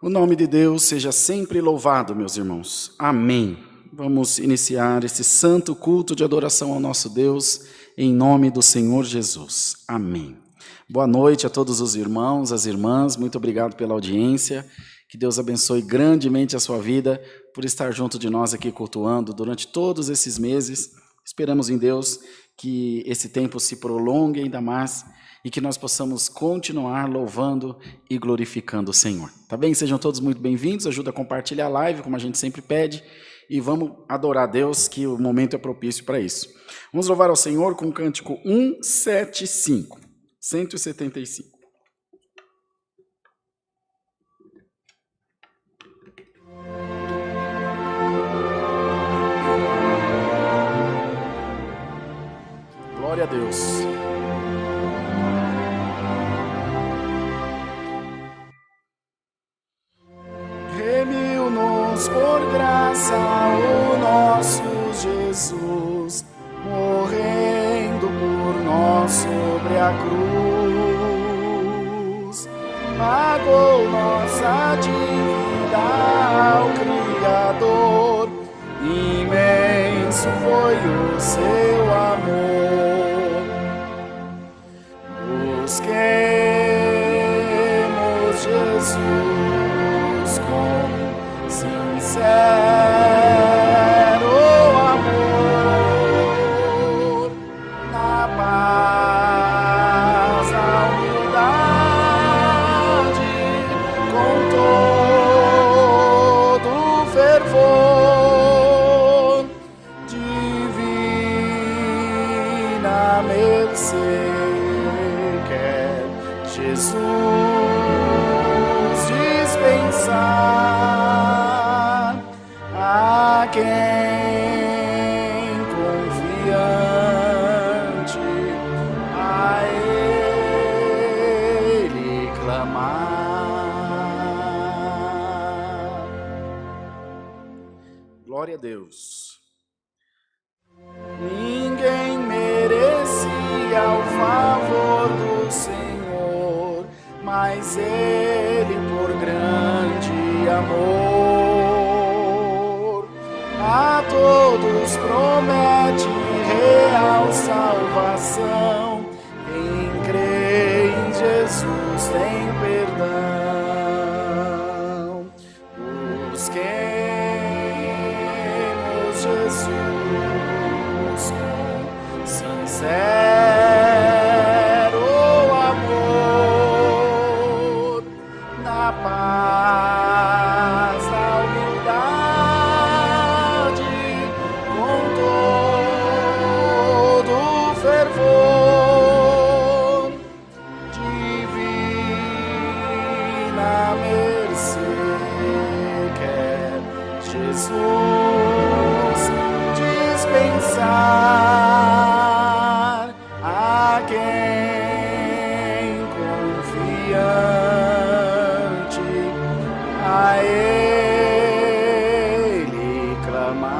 O nome de Deus seja sempre louvado, meus irmãos. Amém. Vamos iniciar esse santo culto de adoração ao nosso Deus, em nome do Senhor Jesus. Amém. Boa noite a todos os irmãos, as irmãs, muito obrigado pela audiência. Que Deus abençoe grandemente a sua vida por estar junto de nós aqui cultuando durante todos esses meses. Esperamos em Deus que esse tempo se prolongue ainda mais e que nós possamos continuar louvando e glorificando o Senhor. Tá bem? Sejam todos muito bem-vindos, ajuda a compartilhar a live, como a gente sempre pede, e vamos adorar a Deus, que o momento é propício para isso. Vamos louvar ao Senhor com o cântico 175, 175. Glória a Deus. Remiu-nos por graça o nosso Jesus, morrendo por nós sobre a cruz. Pagou nossa dívida ao Criador, imenso foi o seu amor. Busquemos Jesus com sincero amor, na paz, na humildade, com todo fervor, divina mercê quer Jesus dispensar a quem confiante a Ele clamar. Glória a Deus. Ninguém merecia o favor do Senhor, mas Ele, por grande amor, a todos promete real salvação. Quem crê em Jesus tem perdão. Busquemos Jesus com sincero amor, na paz, na humildade, com todo fervor, divina mercê quer Jesus dispensar a quem confiante a Ele clamar.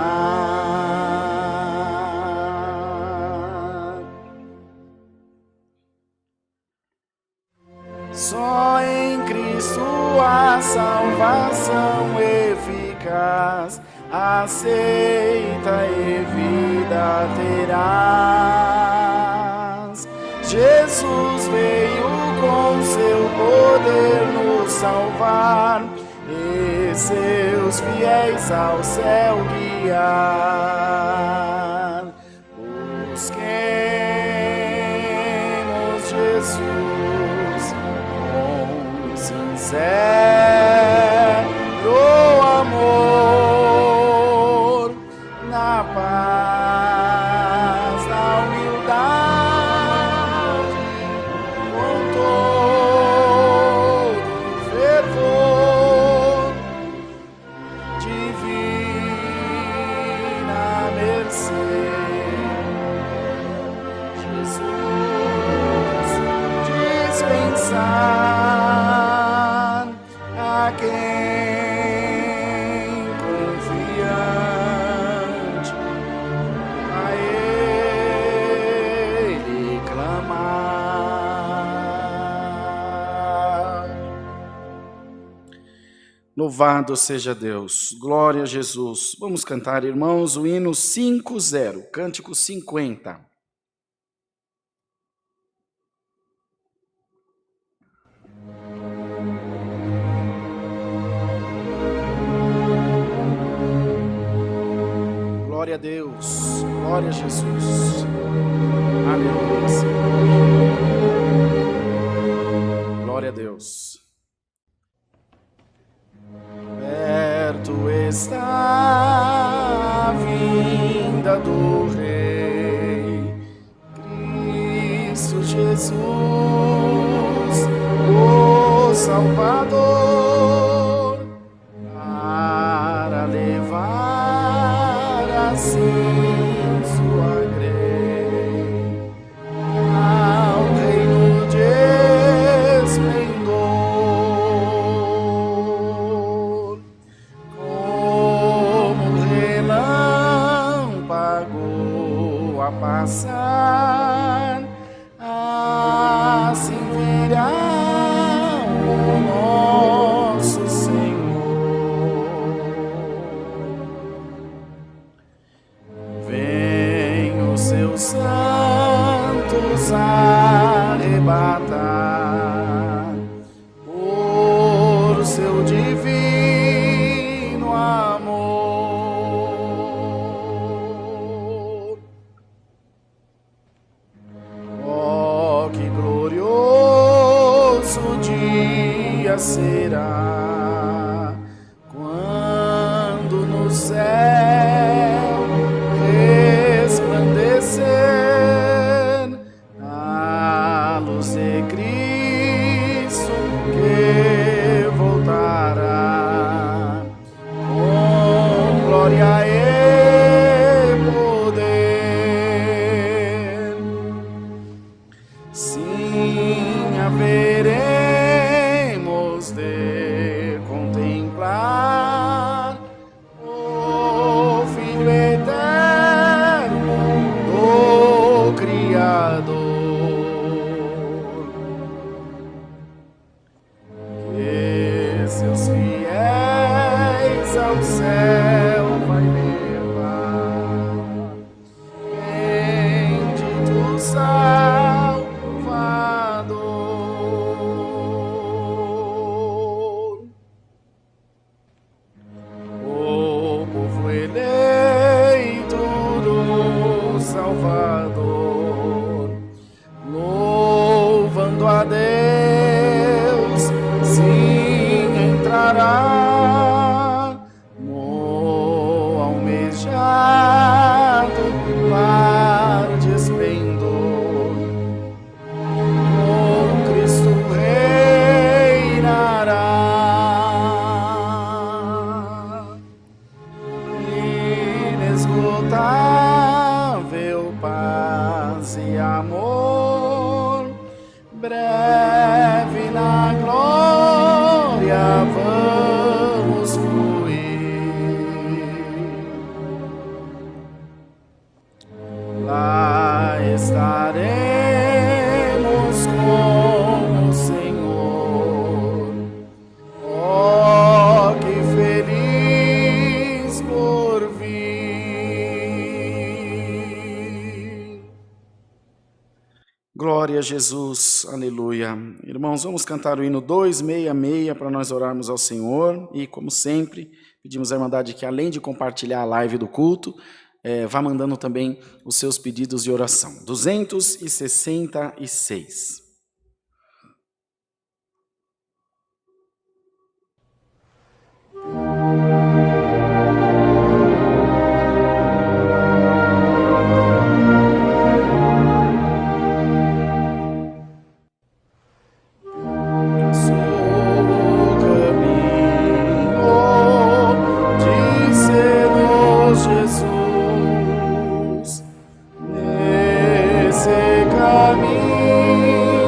Só em Cristo a salvação eficaz, aceita e vida terás. Jesus veio com seu poder nos salvar e seus fiéis ao céu guiar. Busquemos Jesus com sincero amor, na paz, na humildade, com todo fervor, divina mercê, Jesus dispensar a Louvado seja Deus. Glória a Jesus. Vamos cantar, irmãos, o hino 50, cântico 50. Glória a Deus, glória a Jesus. Aleluia, Senhor. Glória a Deus. Perto está a vinda do Rei, Cristo Jesus, o Salvador, para levar assim sua grei ao reino de esplendor, como relâmpago a passar, assim virá o nosso Senhor. Vem os seus santos arrebatar por seu divino amor. Oh, que glorioso dia será quando no céu resplandecer a luz de Cristo que voltará com glória e poder. Sim, haveremos de contemplar o Filho eterno do Criador, que seus fiéis ao céu vai levar. Bendito Salvador, o povo eleito do Salvador, louvando a Deus, sim, entrará no almejado lar de esplendor, com Cristo reinará. Inesgotável paz e amor, breve na glória vamos fluir. Lá estaremos com o Senhor. Oh, que feliz porvir. Glória a Jesus, aleluia. Irmãos, vamos cantar o hino 266 para nós orarmos ao Senhor. E, como sempre, pedimos à Irmandade que, além de compartilhar a live do culto, vá mandando também os seus pedidos de oração. 266. Jesus, nesse caminho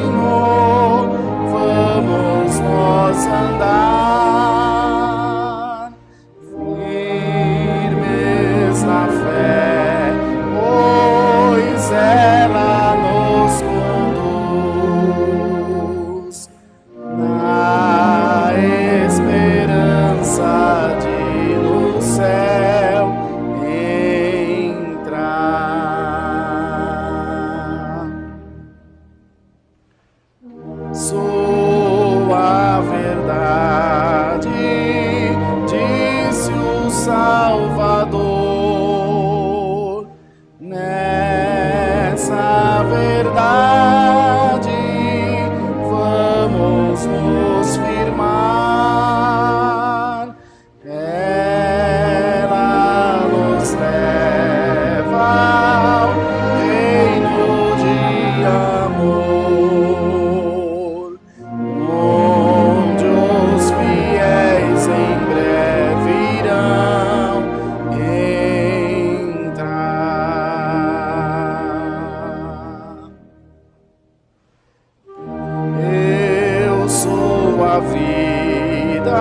a vida,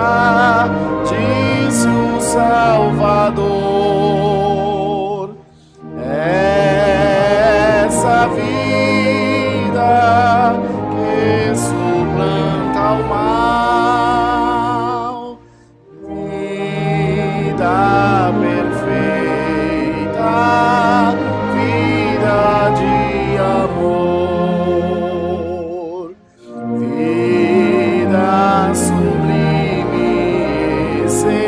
disse o Salvador. Essa vida que suplanta o mal, vida perfeita, vida de amor, vida sublime e celestial.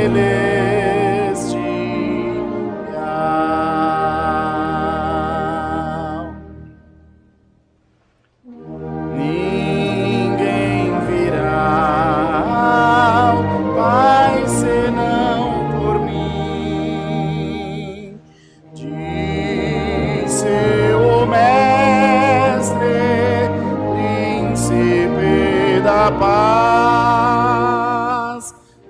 Ninguém virá ao Pai senão por mim, disse o Mestre, Príncipe da paz.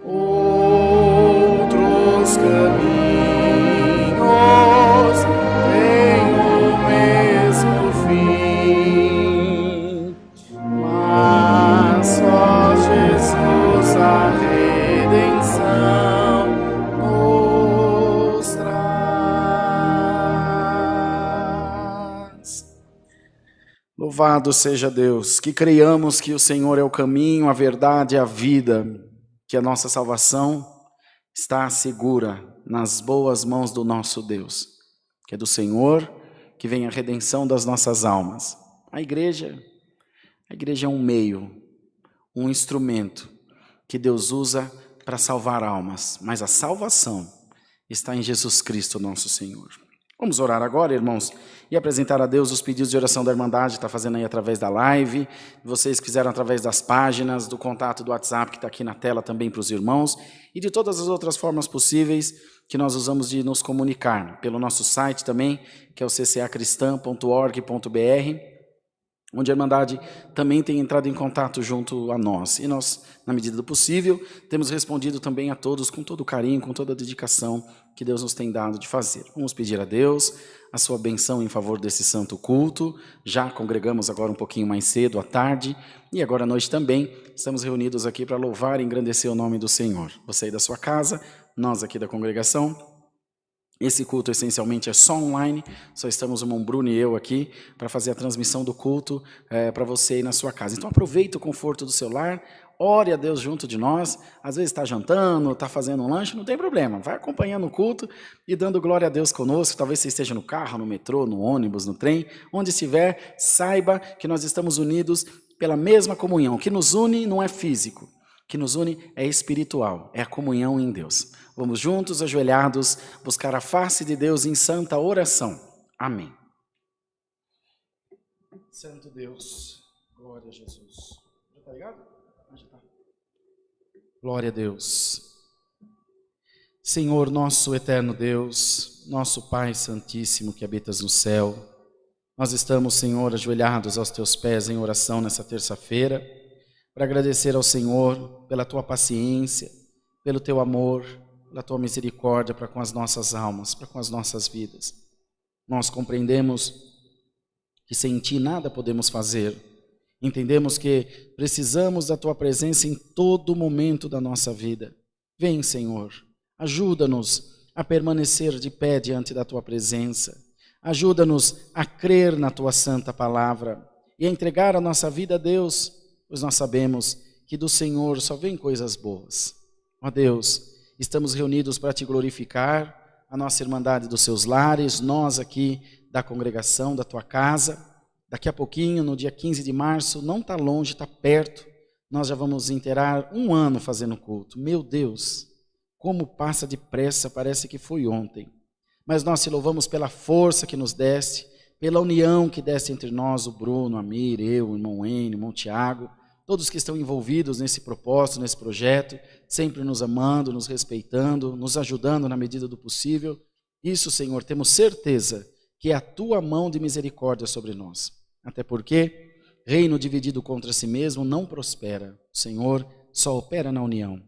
Outros caminhos têm o mesmo fim, mas só Jesus a redenção nos traz. Louvado seja Deus, que creiamos que o Senhor é o caminho, a verdade e a vida, que a nossa salvação está segura nas boas mãos do nosso Deus, que é do Senhor que vem a redenção das nossas almas. A igreja é um meio, um instrumento que Deus usa para salvar almas, mas a salvação está em Jesus Cristo, nosso Senhor. Vamos orar agora, irmãos, e apresentar a Deus os pedidos de oração da Irmandade, está fazendo aí através da live, vocês quiseram através das páginas, do contato do WhatsApp que está aqui na tela também para os irmãos, e de todas as outras formas possíveis que nós usamos de nos comunicar, pelo nosso site também, que é o ccacristã.org.br, onde a Irmandade também tem entrado em contato junto a nós. E nós, na medida do possível, temos respondido também a todos com todo o carinho, com toda a dedicação que Deus nos tem dado de fazer. Vamos pedir a Deus a sua benção em favor desse santo culto. Já congregamos agora um pouquinho mais cedo, à tarde, e agora à noite também. Estamos reunidos aqui para louvar e engrandecer o nome do Senhor. Você aí da sua casa, nós aqui da congregação. Esse culto essencialmente é só online, só estamos o irmão Bruno e eu aqui para fazer a transmissão do culto para você aí na sua casa. Então aproveita o conforto do seu lar, ore a Deus junto de nós, às vezes está jantando, está fazendo um lanche, não tem problema, vai acompanhando o culto e dando glória a Deus conosco. Talvez você esteja no carro, no metrô, no ônibus, no trem, onde estiver, saiba que nós estamos unidos pela mesma comunhão. O que nos une não é físico, o que nos une é espiritual, é a comunhão em Deus. Vamos juntos, ajoelhados, buscar a face de Deus em santa oração. Amém. Santo Deus, glória a Jesus. Já está ligado? Já está. Glória a Deus. Senhor, nosso eterno Deus, nosso Pai Santíssimo que habitas no céu, nós estamos, Senhor, ajoelhados aos teus pés em oração nessa terça-feira, para agradecer ao Senhor pela tua paciência, pelo teu amor, pela tua misericórdia para com as nossas almas, para com as nossas vidas. Nós compreendemos que sem ti nada podemos fazer. Entendemos que precisamos da tua presença em todo momento da nossa vida. Vem, Senhor, ajuda-nos a permanecer de pé diante da tua presença. Ajuda-nos a crer na tua santa palavra e a entregar a nossa vida a Deus, pois nós sabemos que do Senhor só vem coisas boas. Ó Deus, estamos reunidos para te glorificar, a nossa Irmandade dos seus lares, nós aqui da congregação, da tua casa. Daqui a pouquinho, no dia 15 de março, não está longe, está perto, nós já vamos inteirar 1 ano fazendo culto. Meu Deus, como passa depressa, parece que foi ontem. Mas nós te louvamos pela força que nos deste, pela união que deste entre nós, o Bruno, a Mir, eu, o irmão Enio, o irmão Tiago, todos que estão envolvidos nesse propósito, nesse projeto, sempre nos amando, nos respeitando, nos ajudando na medida do possível. Isso, Senhor, temos certeza que é a tua mão de misericórdia sobre nós. Até porque reino dividido contra si mesmo não prospera. O Senhor só opera na união.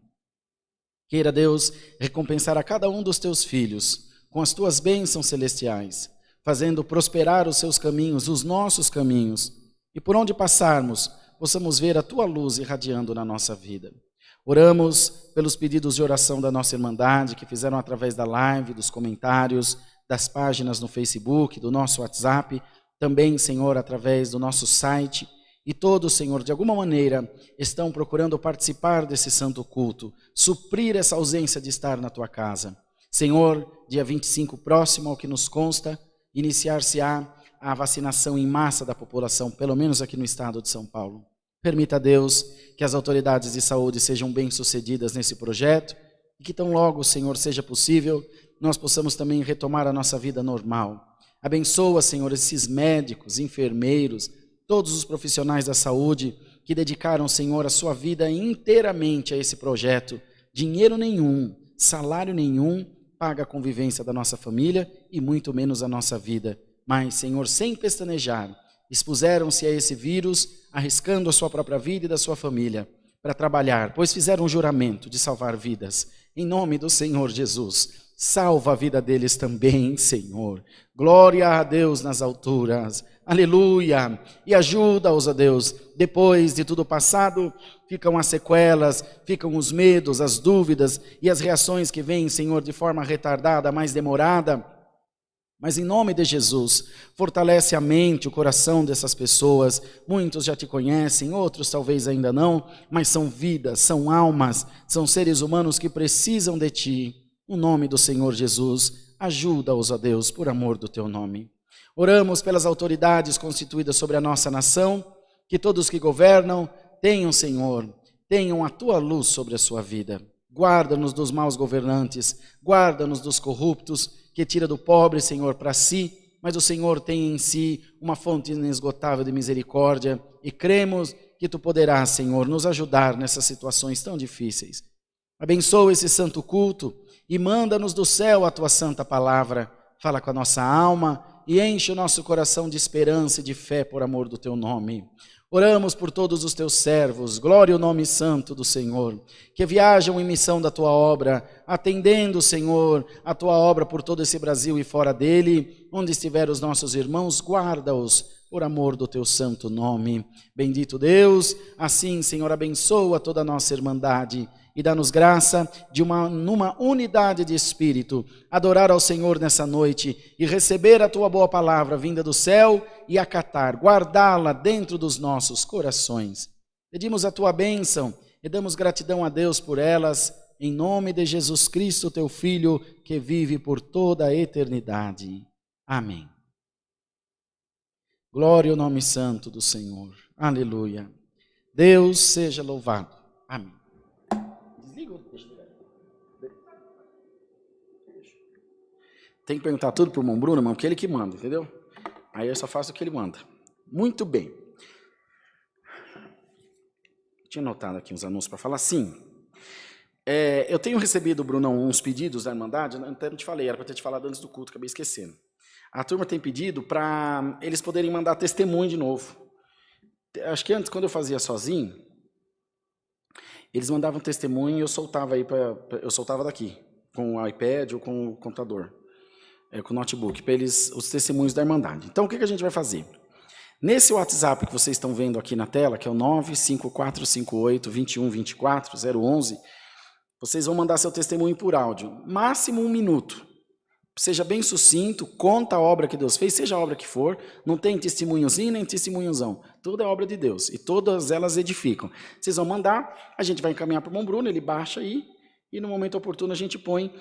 Queira, Deus, recompensar a cada um dos teus filhos com as tuas bênçãos celestiais, fazendo prosperar os seus caminhos, os nossos caminhos, e por onde passarmos, possamos ver a tua luz irradiando na nossa vida. Oramos pelos pedidos de oração da nossa Irmandade, que fizeram através da live, dos comentários, das páginas no Facebook, do nosso WhatsApp, também, Senhor, através do nosso site. E todos, Senhor, de alguma maneira, estão procurando participar desse santo culto, suprir essa ausência de estar na tua casa. Senhor, dia 25 próximo ao que nos consta, iniciar-se-á a vacinação em massa da população, pelo menos aqui no estado de São Paulo. Permita a Deus que as autoridades de saúde sejam bem-sucedidas nesse projeto e que tão logo, Senhor, seja possível, nós possamos também retomar a nossa vida normal. Abençoa, Senhor, esses médicos, enfermeiros, todos os profissionais da saúde que dedicaram, Senhor, a sua vida inteiramente a esse projeto. Dinheiro nenhum, salário nenhum paga a convivência da nossa família e muito menos a nossa vida. Mas, Senhor, sem pestanejar, expuseram-se a esse vírus, arriscando a sua própria vida e da sua família, para trabalhar, pois fizeram um juramento de salvar vidas. Em nome do Senhor Jesus, salva a vida deles também, Senhor. Glória a Deus nas alturas. Aleluia. E ajuda-os, ó Deus. Depois de tudo passado, ficam as sequelas, ficam os medos, as dúvidas e as reações que vêm, Senhor, de forma retardada, mais demorada. Mas em nome de Jesus, fortalece a mente, o coração dessas pessoas. Muitos já te conhecem, outros talvez ainda não, mas são vidas, são almas, são seres humanos que precisam de ti. No nome do Senhor Jesus, ajuda-os, ó Deus, por amor do teu nome. Oramos pelas autoridades constituídas sobre a nossa nação, que todos que governam tenham, Senhor, tenham a tua luz sobre a sua vida. Guarda-nos dos maus governantes, guarda-nos dos corruptos, que tira do pobre, Senhor, para si, mas o Senhor tem em si uma fonte inesgotável de misericórdia e cremos que tu poderás, Senhor, nos ajudar nessas situações tão difíceis. Abençoa esse santo culto e manda-nos do céu a tua santa palavra. Fala com a nossa alma e enche o nosso coração de esperança e de fé por amor do teu nome. Oramos por todos os teus servos, glória ao nome santo do Senhor, que viajam em missão da tua obra, atendendo, Senhor, a tua obra por todo esse Brasil e fora dele, onde estiver os nossos irmãos, guarda-os por amor do teu santo nome. Bendito Deus, assim, Senhor, abençoa toda a nossa irmandade e dá-nos graça de numa unidade de espírito, adorar ao Senhor nessa noite e receber a tua boa palavra vinda do céu e acatar, guardá-la dentro dos nossos corações. Pedimos a tua bênção e damos gratidão a Deus por elas, em nome de Jesus Cristo, teu Filho, que vive por toda a eternidade. Amém. Glória ao nome santo do Senhor. Aleluia. Deus seja louvado. Amém. Tem que perguntar tudo para o irmão Bruno, irmão, porque ele que manda, entendeu? Aí eu só faço o que ele manda. Muito bem. Tinha anotado aqui uns anúncios para falar. Sim. Eu tenho recebido, Bruno, uns pedidos da Irmandade, até não te falei, era para ter te falado antes do culto, acabei esquecendo. A turma tem pedido para eles poderem mandar testemunho de novo. Acho que antes, quando eu fazia sozinho, eles mandavam testemunho e eu soltava daqui, com o iPad ou com o computador, com o notebook, para eles, os testemunhos da Irmandade. Então, o que a gente vai fazer? Nesse WhatsApp que vocês estão vendo aqui na tela, que é o 95458-2124-011, vocês vão mandar seu testemunho por áudio, máximo 1 minuto. Seja bem sucinto, conta a obra que Deus fez, seja a obra que for, não tem testemunhozinho nem testemunhozão, tudo é obra de Deus, e todas elas edificam. Vocês vão mandar, a gente vai encaminhar para o irmão Bruno, ele baixa aí, e no momento oportuno a gente põe,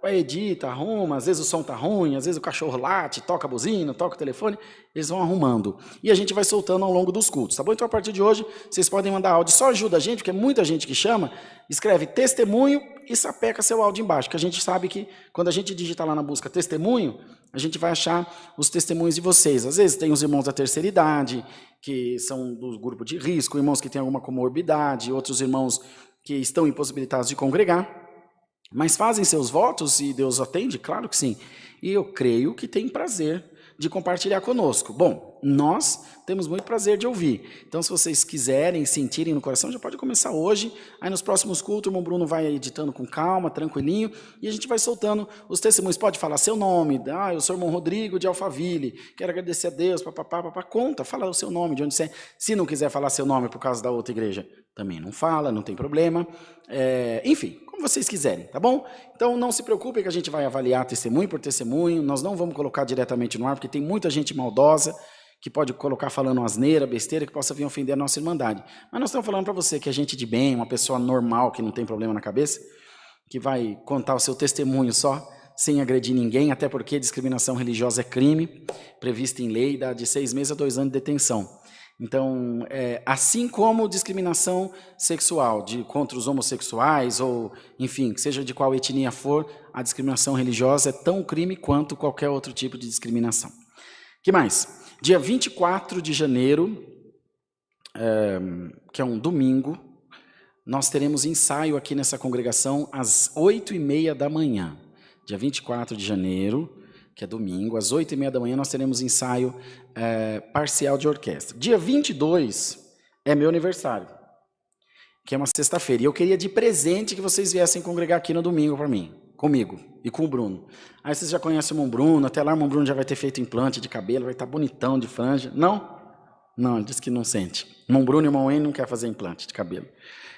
edita, arruma, às vezes o som está ruim, às vezes o cachorro late, toca a buzina, toca o telefone, eles vão arrumando. E a gente vai soltando ao longo dos cultos, tá bom? Então, a partir de hoje, vocês podem mandar áudio, só ajuda a gente, porque é muita gente que chama, escreve testemunho e sapeca seu áudio embaixo, que a gente sabe que quando a gente digitar lá na busca testemunho, a gente vai achar os testemunhos de vocês. Às vezes tem os irmãos da terceira idade, que são do grupo de risco, irmãos que têm alguma comorbidade, outros irmãos que estão impossibilitados de congregar, mas fazem seus votos e Deus atende? Claro que sim. E eu creio que tem prazer. de compartilhar conosco. Bom, nós temos muito prazer de ouvir. Então, se vocês quiserem, sentirem no coração, já pode começar hoje. Aí nos próximos cultos, o irmão Bruno vai editando com calma, tranquilinho, e a gente vai soltando os testemunhos. Pode falar seu nome. Eu sou o irmão Rodrigo de Alphaville, quero agradecer a Deus, papapá, conta, fala o seu nome, de onde você é. Se não quiser falar seu nome por causa da outra igreja, também não fala, não tem problema. Enfim, como vocês quiserem, tá bom? Então não se preocupem que a gente vai avaliar testemunho por testemunho, nós não vamos colocar diretamente no ar, porque tem muita gente maldosa que pode colocar falando asneira, besteira, que possa vir ofender a nossa irmandade. Mas nós estamos falando para você que é gente de bem, uma pessoa normal, que não tem problema na cabeça, que vai contar o seu testemunho só, sem agredir ninguém, até porque discriminação religiosa é crime, previsto em lei, dá de 6 meses a 2 anos de detenção. Então, assim como discriminação sexual contra os homossexuais, ou, enfim, seja de qual etnia for, a discriminação religiosa é tão crime quanto qualquer outro tipo de discriminação. Que mais? Dia 24 de janeiro, que é um domingo, nós teremos ensaio aqui nessa congregação às 8h30 da manhã. Dia 24 de janeiro, que é domingo, às 8h30 da manhã, nós teremos ensaio parcial de orquestra. Dia 22 é meu aniversário, que é uma sexta-feira. E eu queria de presente que vocês viessem congregar aqui no domingo para mim, comigo e com o Bruno. Aí vocês já conhecem o irmão Bruno, até lá o irmão Bruno já vai ter feito implante de cabelo, vai estar bonitão de franja. Não? Não, ele disse que não sente. O irmão Bruno e o irmão Wayne não querem fazer implante de cabelo.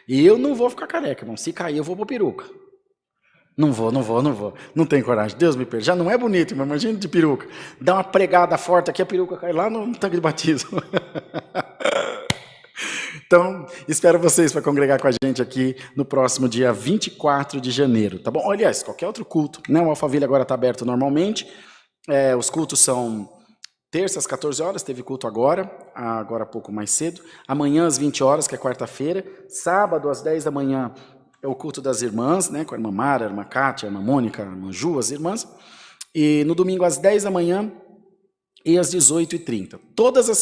E eu não vou ficar careca, irmão. Se cair, eu vou pôr peruca. Não vou. Não tenho coragem. Deus me perdoe. Já não é bonito, mas imagina de peruca. Dá uma pregada forte aqui, a peruca cai lá no tanque de batismo. Então, espero vocês para congregar com a gente aqui no próximo dia 24 de janeiro, tá bom? Aliás, qualquer outro culto, né? O Alphaville agora está aberto normalmente. Os cultos são terças às 14 horas, teve culto agora há pouco mais cedo. Amanhã às 20 horas, que é quarta-feira. Sábado às 10 da manhã é o culto das irmãs, né? Com a irmã Mara, a irmã Kátia, a irmã Mônica, a irmã Ju, as irmãs. E no domingo às 10 da manhã e às 18h30. Todas as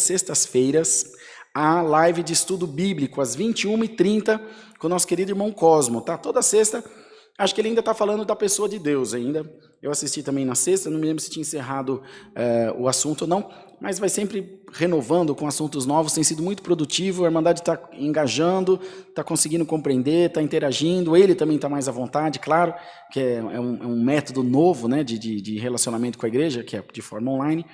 sextas-feiras, a live de estudo bíblico, às 21h30, com o nosso querido irmão Cosmo, tá? Toda sexta, acho que ele ainda está falando da pessoa de Deus ainda. Eu assisti também na sexta, não me lembro se tinha encerrado o assunto ou não, mas vai sempre renovando com assuntos novos, tem sido muito produtivo, a Irmandade está engajando, está conseguindo compreender, está interagindo, ele também está mais à vontade, claro, que é um método novo, né, de relacionamento com a igreja, que é de forma online,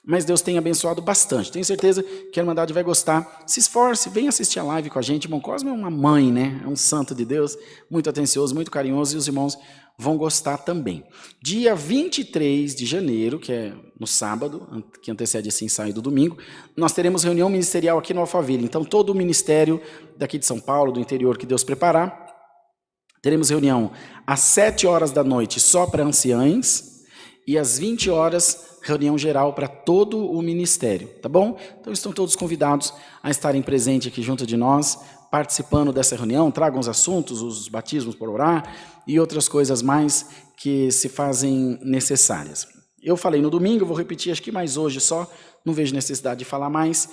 mas Deus tem abençoado bastante. Tenho certeza que a Irmandade vai gostar. Se esforce, venha assistir a live com a gente. Irmão Cosme é uma mãe, né? É um santo de Deus, muito atencioso, muito carinhoso, e os irmãos vão gostar também. Dia 23 de janeiro, que é no sábado, que antecede esse ensaio do domingo, nós teremos reunião ministerial aqui no Alphaville. Então, todo o ministério daqui de São Paulo, do interior, que Deus preparar, teremos reunião às 7 horas da noite só para anciães e às 20 horas reunião geral para todo o ministério, tá bom? Então estão todos convidados a estarem presentes aqui junto de nós, participando dessa reunião, tragam os assuntos, os batismos por orar e outras coisas mais que se fazem necessárias. Eu falei no domingo, vou repetir, acho que mais hoje só, não vejo necessidade de falar mais.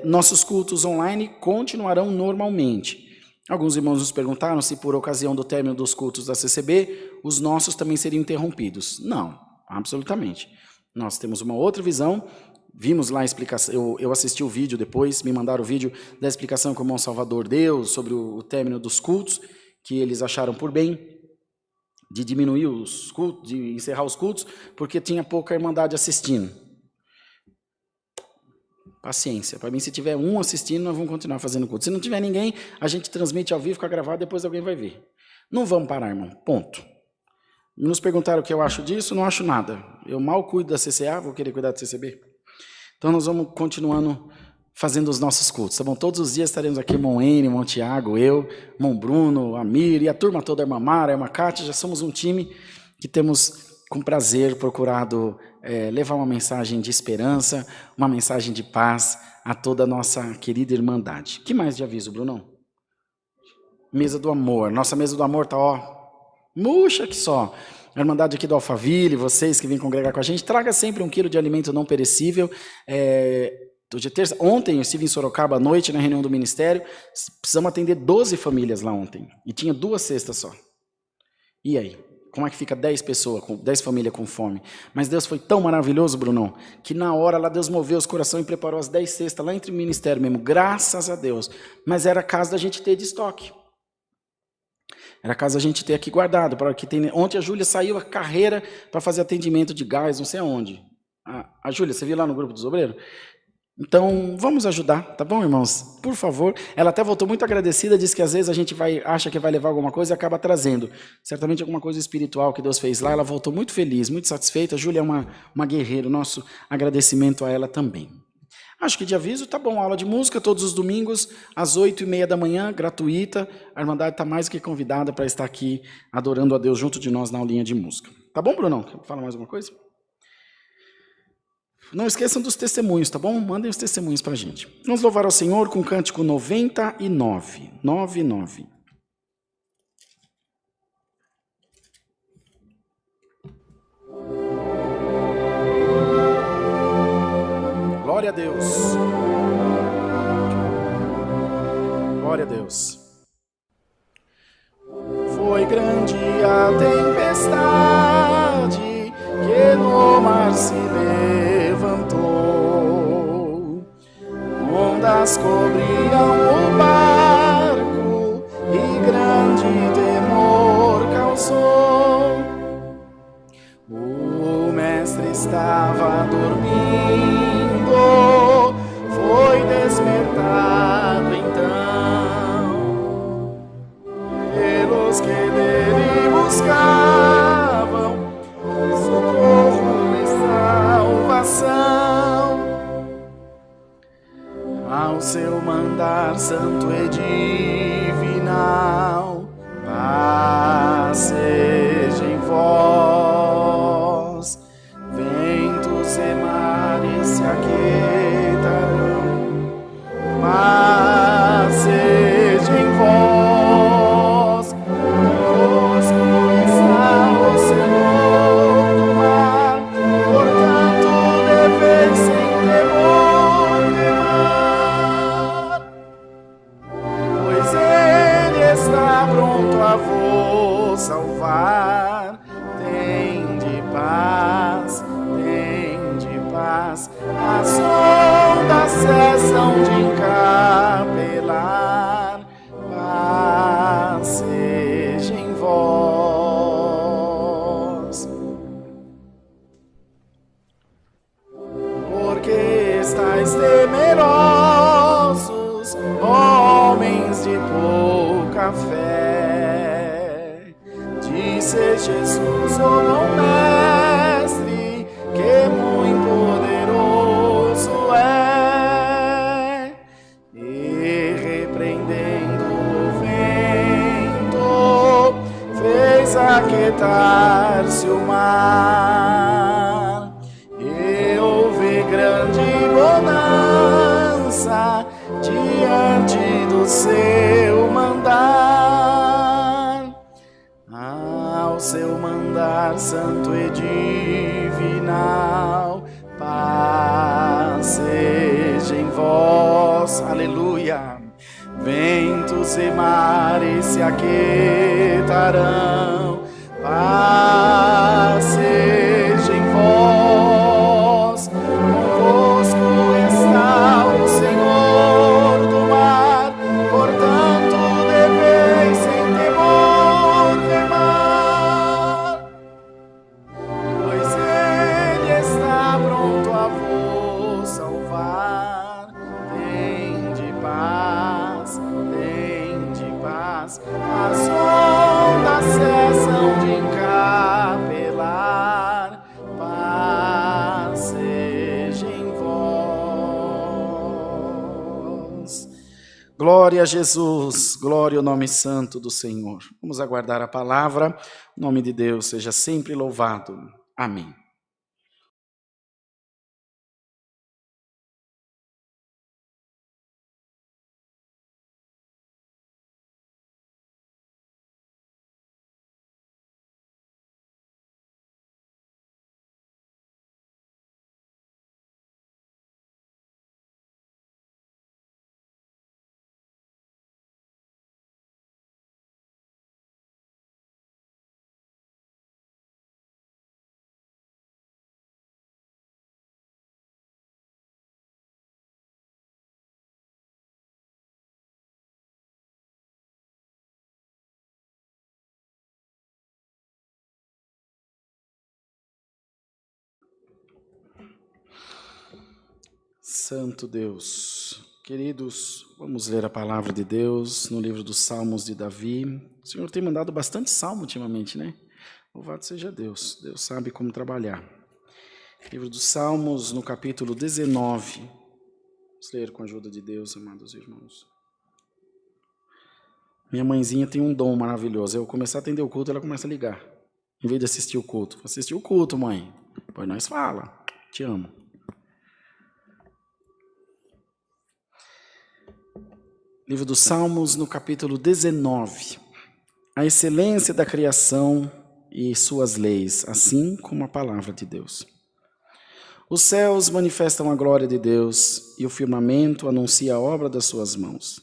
Nossos cultos online continuarão normalmente. Alguns irmãos nos perguntaram se por ocasião do término dos cultos da CCB, os nossos também seriam interrompidos. Não, absolutamente. Nós temos uma outra visão, vimos lá a explicação, eu assisti o vídeo depois, me mandaram o vídeo da explicação que o irmão Salvador deu sobre o término dos cultos, que eles acharam por bem de diminuir os cultos, de encerrar os cultos, porque tinha pouca irmandade assistindo. Paciência, para mim se tiver um assistindo, nós vamos continuar fazendo culto. Se não tiver ninguém, a gente transmite ao vivo, fica gravado, depois alguém vai ver. Não vamos parar, irmão, ponto. Nos perguntaram o que eu acho disso, não acho nada. Eu mal cuido da CCA, vou querer cuidar da CCB. Então nós vamos continuando fazendo os nossos cultos, tá bom? Todos os dias estaremos aqui, irmão N, irmão Tiago, eu, irmão Bruno, Amir e a turma toda, a irmã Mara, a irmã Kátia, já somos um time que temos com prazer procurado levar uma mensagem de esperança, uma mensagem de paz a toda a nossa querida Irmandade. Que mais de aviso, Brunão? Mesa do Amor. Nossa mesa do amor está, murcha que só. A Irmandade aqui do Alphaville, vocês que vêm congregar com a gente, traga sempre 1 quilo de alimento não perecível. Hoje é terça. Ontem eu estive em Sorocaba à noite na reunião do ministério, precisamos atender 12 famílias lá ontem, e tinha 2 cestas só. E aí? como é que fica 10 pessoas, 10 famílias com fome. Mas Deus foi tão maravilhoso, Brunão, que na hora lá Deus moveu os corações e preparou as 10 cestas lá entre o ministério mesmo, graças a Deus. Mas era caso da gente ter de estoque. Era caso a gente ter aqui guardado. Para que tem... Ontem a Júlia saiu a carreira para fazer atendimento de gás, não sei aonde. A Júlia, você viu lá no grupo dos obreiros? Então, vamos ajudar, tá bom, irmãos? Por favor. Ela até voltou muito agradecida, disse que às vezes a gente acha que vai levar alguma coisa e acaba trazendo. Certamente alguma coisa espiritual que Deus fez lá. Ela voltou muito feliz, muito satisfeita. A Júlia é uma guerreira. Nosso agradecimento a ela também. Acho que de aviso, tá bom. Aula de música todos os domingos, às 8h30 da manhã, gratuita. A Irmandade está mais que convidada para estar aqui adorando a Deus junto de nós na aulinha de música. Tá bom, Brunão? Quer falar mais alguma coisa? Não esqueçam dos testemunhos, tá bom? Mandem os testemunhos para a gente. Vamos louvar ao Senhor com o cântico 99. 99. Glória a Deus. Glória a Deus. Foi grande a tempestade que no mar se levantou. Ondas cobriam o barco e grande temor causou. O mestre estava dormindo, foi despertado então pelos que dele buscavam socorro e salvação. Ao seu mandar santo e divinal, paz seja em vós. Ventos e mares se aquietarão, paz seja em vós. Conosco está o Senhor do mar, portanto deveis sem temor remar, pois Ele está pronto a vos salvar. Tende paz, as ondas cessam de encapelar, paz seja em vós. Porque estáis temerosos, homens de pouca fé, disse Jesus, o bom mestre, que muito poderoso é, e repreendendo o vento, fez aquietar-se o mar, e houve grande bonança diante do seu mandar. Ao seu mandar santo e divinal, paz seja em vós. Aleluia. Ventos e mares se aquietarão, paz seja em vós. Convosco está o Senhor do mar, portanto deveis sem temor remar, pois Ele está pronto a vos salvar. Tende paz, as ondas cessam de encapelar, paz seja em vós. Glória a Jesus, glória ao nome santo do Senhor. Vamos aguardar a palavra. O nome de Deus seja sempre louvado. Amém. Santo Deus, queridos, vamos ler a palavra de Deus no livro dos Salmos de Davi. O Senhor tem mandado bastante salmo ultimamente, né? Louvado seja Deus, Deus sabe como trabalhar. Livro dos Salmos, no capítulo 19. Vamos ler com a ajuda de Deus, amados irmãos. Minha mãezinha tem um dom maravilhoso. Eu começar a atender o culto, ela começa a ligar. Em vez de assistir o culto. Assistir o culto, mãe. Pois nós fala. Te amo. Livro dos Salmos, no capítulo 19. A excelência da criação e suas leis, assim como a palavra de Deus. Os céus manifestam a glória de Deus e o firmamento anuncia a obra das suas mãos.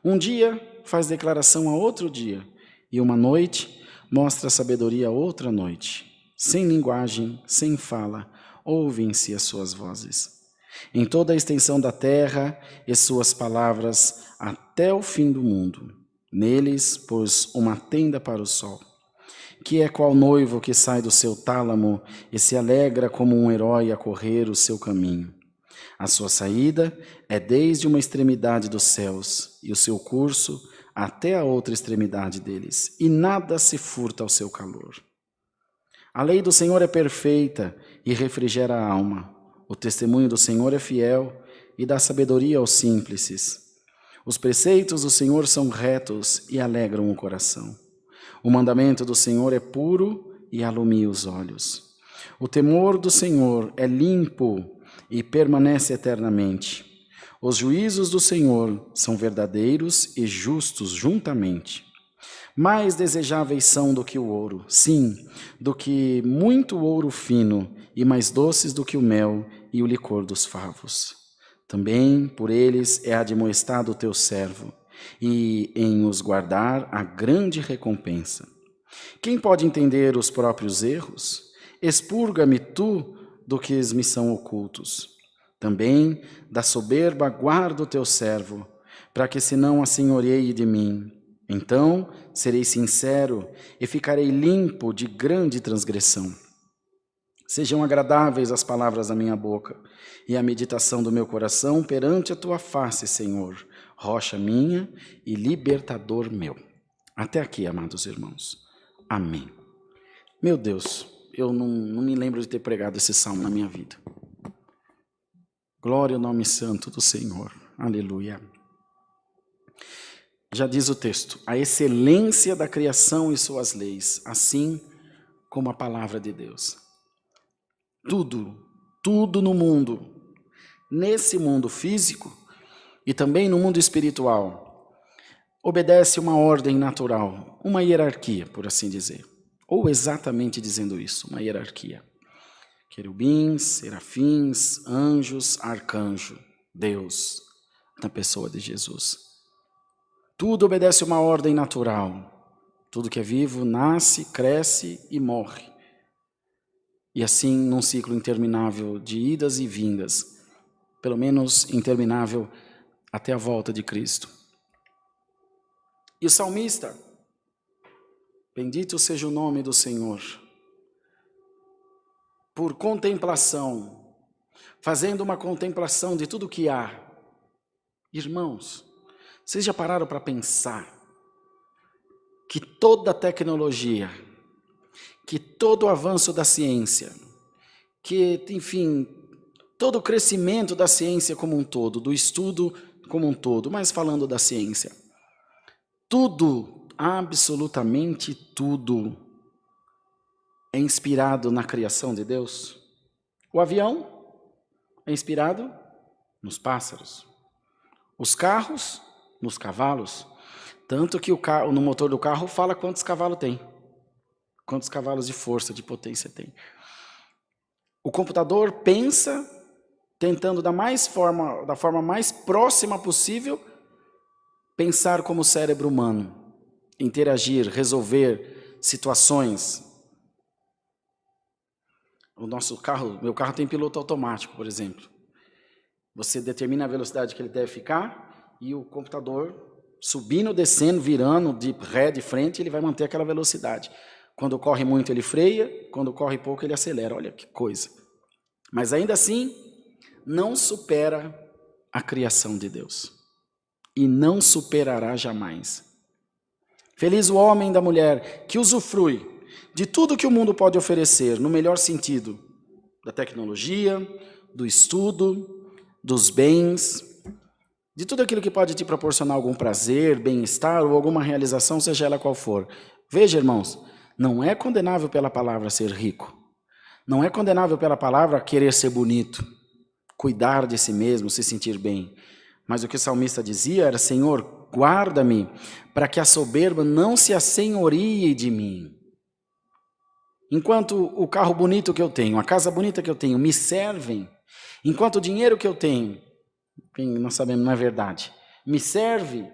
Um dia faz declaração a outro dia, e uma noite mostra sabedoria a outra noite. Sem linguagem, sem fala, ouvem-se as suas vozes. Em toda a extensão da terra e suas palavras até o fim do mundo. Neles pôs uma tenda para o sol, que é qual noivo que sai do seu tálamo e se alegra como um herói a correr o seu caminho. A sua saída é desde uma extremidade dos céus e o seu curso até a outra extremidade deles, e nada se furta ao seu calor. A lei do Senhor é perfeita e refrigera a alma. O testemunho do Senhor é fiel e dá sabedoria aos simples. Os preceitos do Senhor são retos e alegram o coração. O mandamento do Senhor é puro e alumia os olhos. O temor do Senhor é limpo e permanece eternamente. Os juízos do Senhor são verdadeiros e justos juntamente. Mais desejáveis são do que o ouro, sim, do que muito ouro fino, e mais doces do que o mel e o licor dos favos. Também por eles é admoestado o teu servo, e em os guardar a grande recompensa. Quem pode entender os próprios erros? Expurga-me tu do que me são ocultos. Também da soberba guarda o teu servo, para que se não assenhoreie de mim. Então serei sincero e ficarei limpo de grande transgressão. Sejam agradáveis as palavras da minha boca e a meditação do meu coração perante a tua face, Senhor, rocha minha e libertador meu. Até aqui, amados irmãos. Amém. Meu Deus, eu não me lembro de ter pregado esse salmo na minha vida. Glória ao nome santo do Senhor. Aleluia. Já diz o texto, a excelência da criação e suas leis, assim como a palavra de Deus. Tudo no mundo, nesse mundo físico e também no mundo espiritual, obedece uma ordem natural, uma hierarquia, por assim dizer. Ou exatamente dizendo isso, uma hierarquia. Querubins, serafins, anjos, arcanjo, Deus, na pessoa de Jesus. Tudo obedece uma ordem natural. Tudo que é vivo nasce, cresce e morre. E assim, num ciclo interminável de idas e vindas, pelo menos interminável até a volta de Cristo. E o salmista, bendito seja o nome do Senhor, por contemplação, fazendo uma contemplação de tudo que há. Irmãos, vocês já pararam para pensar que toda a tecnologia, que todo o avanço da ciência, que, enfim, todo o crescimento da ciência como um todo, do estudo como um todo, mas falando da ciência, tudo, absolutamente tudo, é inspirado na criação de Deus? O avião é inspirado nos pássaros, os carros nos cavalos, tanto que no motor do carro fala quantos cavalos tem. Quantos cavalos de força, de potência tem. O computador pensa, tentando da forma mais próxima possível, pensar como o cérebro humano, interagir, resolver situações. Meu carro tem piloto automático, por exemplo. Você determina a velocidade que ele deve ficar e o computador, subindo, descendo, virando de ré, de frente, ele vai manter aquela velocidade. Quando corre muito, ele freia. Quando corre pouco, ele acelera. Olha que coisa. Mas ainda assim, não supera a criação de Deus. E não superará jamais. Feliz o homem da mulher que usufrui de tudo que o mundo pode oferecer, no melhor sentido, da tecnologia, do estudo, dos bens, de tudo aquilo que pode te proporcionar algum prazer, bem-estar ou alguma realização, seja ela qual for. Veja, irmãos, não é condenável pela palavra ser rico. Não é condenável pela palavra querer ser bonito, cuidar de si mesmo, se sentir bem. Mas o que o salmista dizia era: Senhor, guarda-me para que a soberba não se assenhorie de mim. Enquanto o carro bonito que eu tenho, a casa bonita que eu tenho me servem, enquanto o dinheiro que eu tenho, nós sabemos, não é verdade, me serve,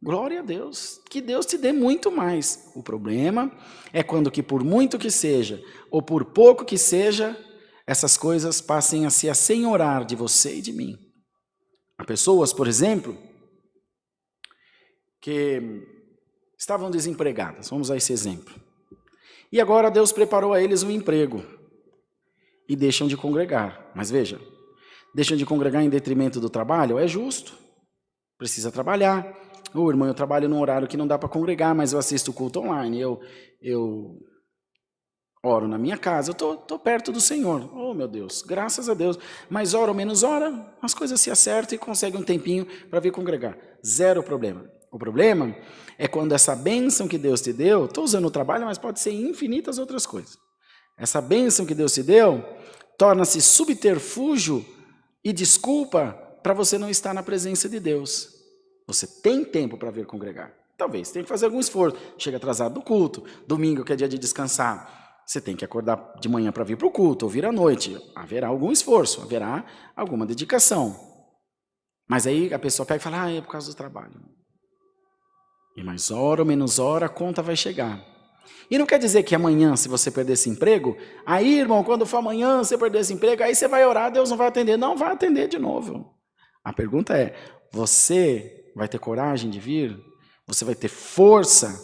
glória a Deus, que Deus te dê muito mais. O problema é quando que por muito que seja, ou por pouco que seja, essas coisas passem a se assenhorar de você e de mim. Há pessoas, por exemplo, que estavam desempregadas, vamos a esse exemplo. E agora Deus preparou a eles um emprego e deixam de congregar. Mas veja, deixam de congregar em detrimento do trabalho? É justo, precisa trabalhar. Irmão, eu trabalho num horário que não dá para congregar, mas eu assisto o culto online, eu oro na minha casa, eu estou perto do Senhor. Oh, meu Deus, graças a Deus. Mas hora ou menos hora, as coisas se acertam e consegue um tempinho para vir congregar. Zero problema. O problema é quando essa bênção que Deus te deu, estou usando o trabalho, mas pode ser infinitas outras coisas. Essa bênção que Deus te deu torna-se subterfúgio e desculpa para você não estar na presença de Deus. Você tem tempo para vir congregar. Talvez tenha que fazer algum esforço. Chega atrasado do culto, domingo que é dia de descansar. Você tem que acordar de manhã para vir para o culto, ou vir à noite. Haverá algum esforço, haverá alguma dedicação. Mas aí a pessoa pega e fala: é por causa do trabalho. E mais hora ou menos hora a conta vai chegar. E não quer dizer que amanhã, se você perder esse emprego, aí, irmão, quando for amanhã você perder esse emprego, aí você vai orar, Deus não vai atender. Não vai atender de novo. A pergunta é: você vai ter coragem de vir? Você vai ter força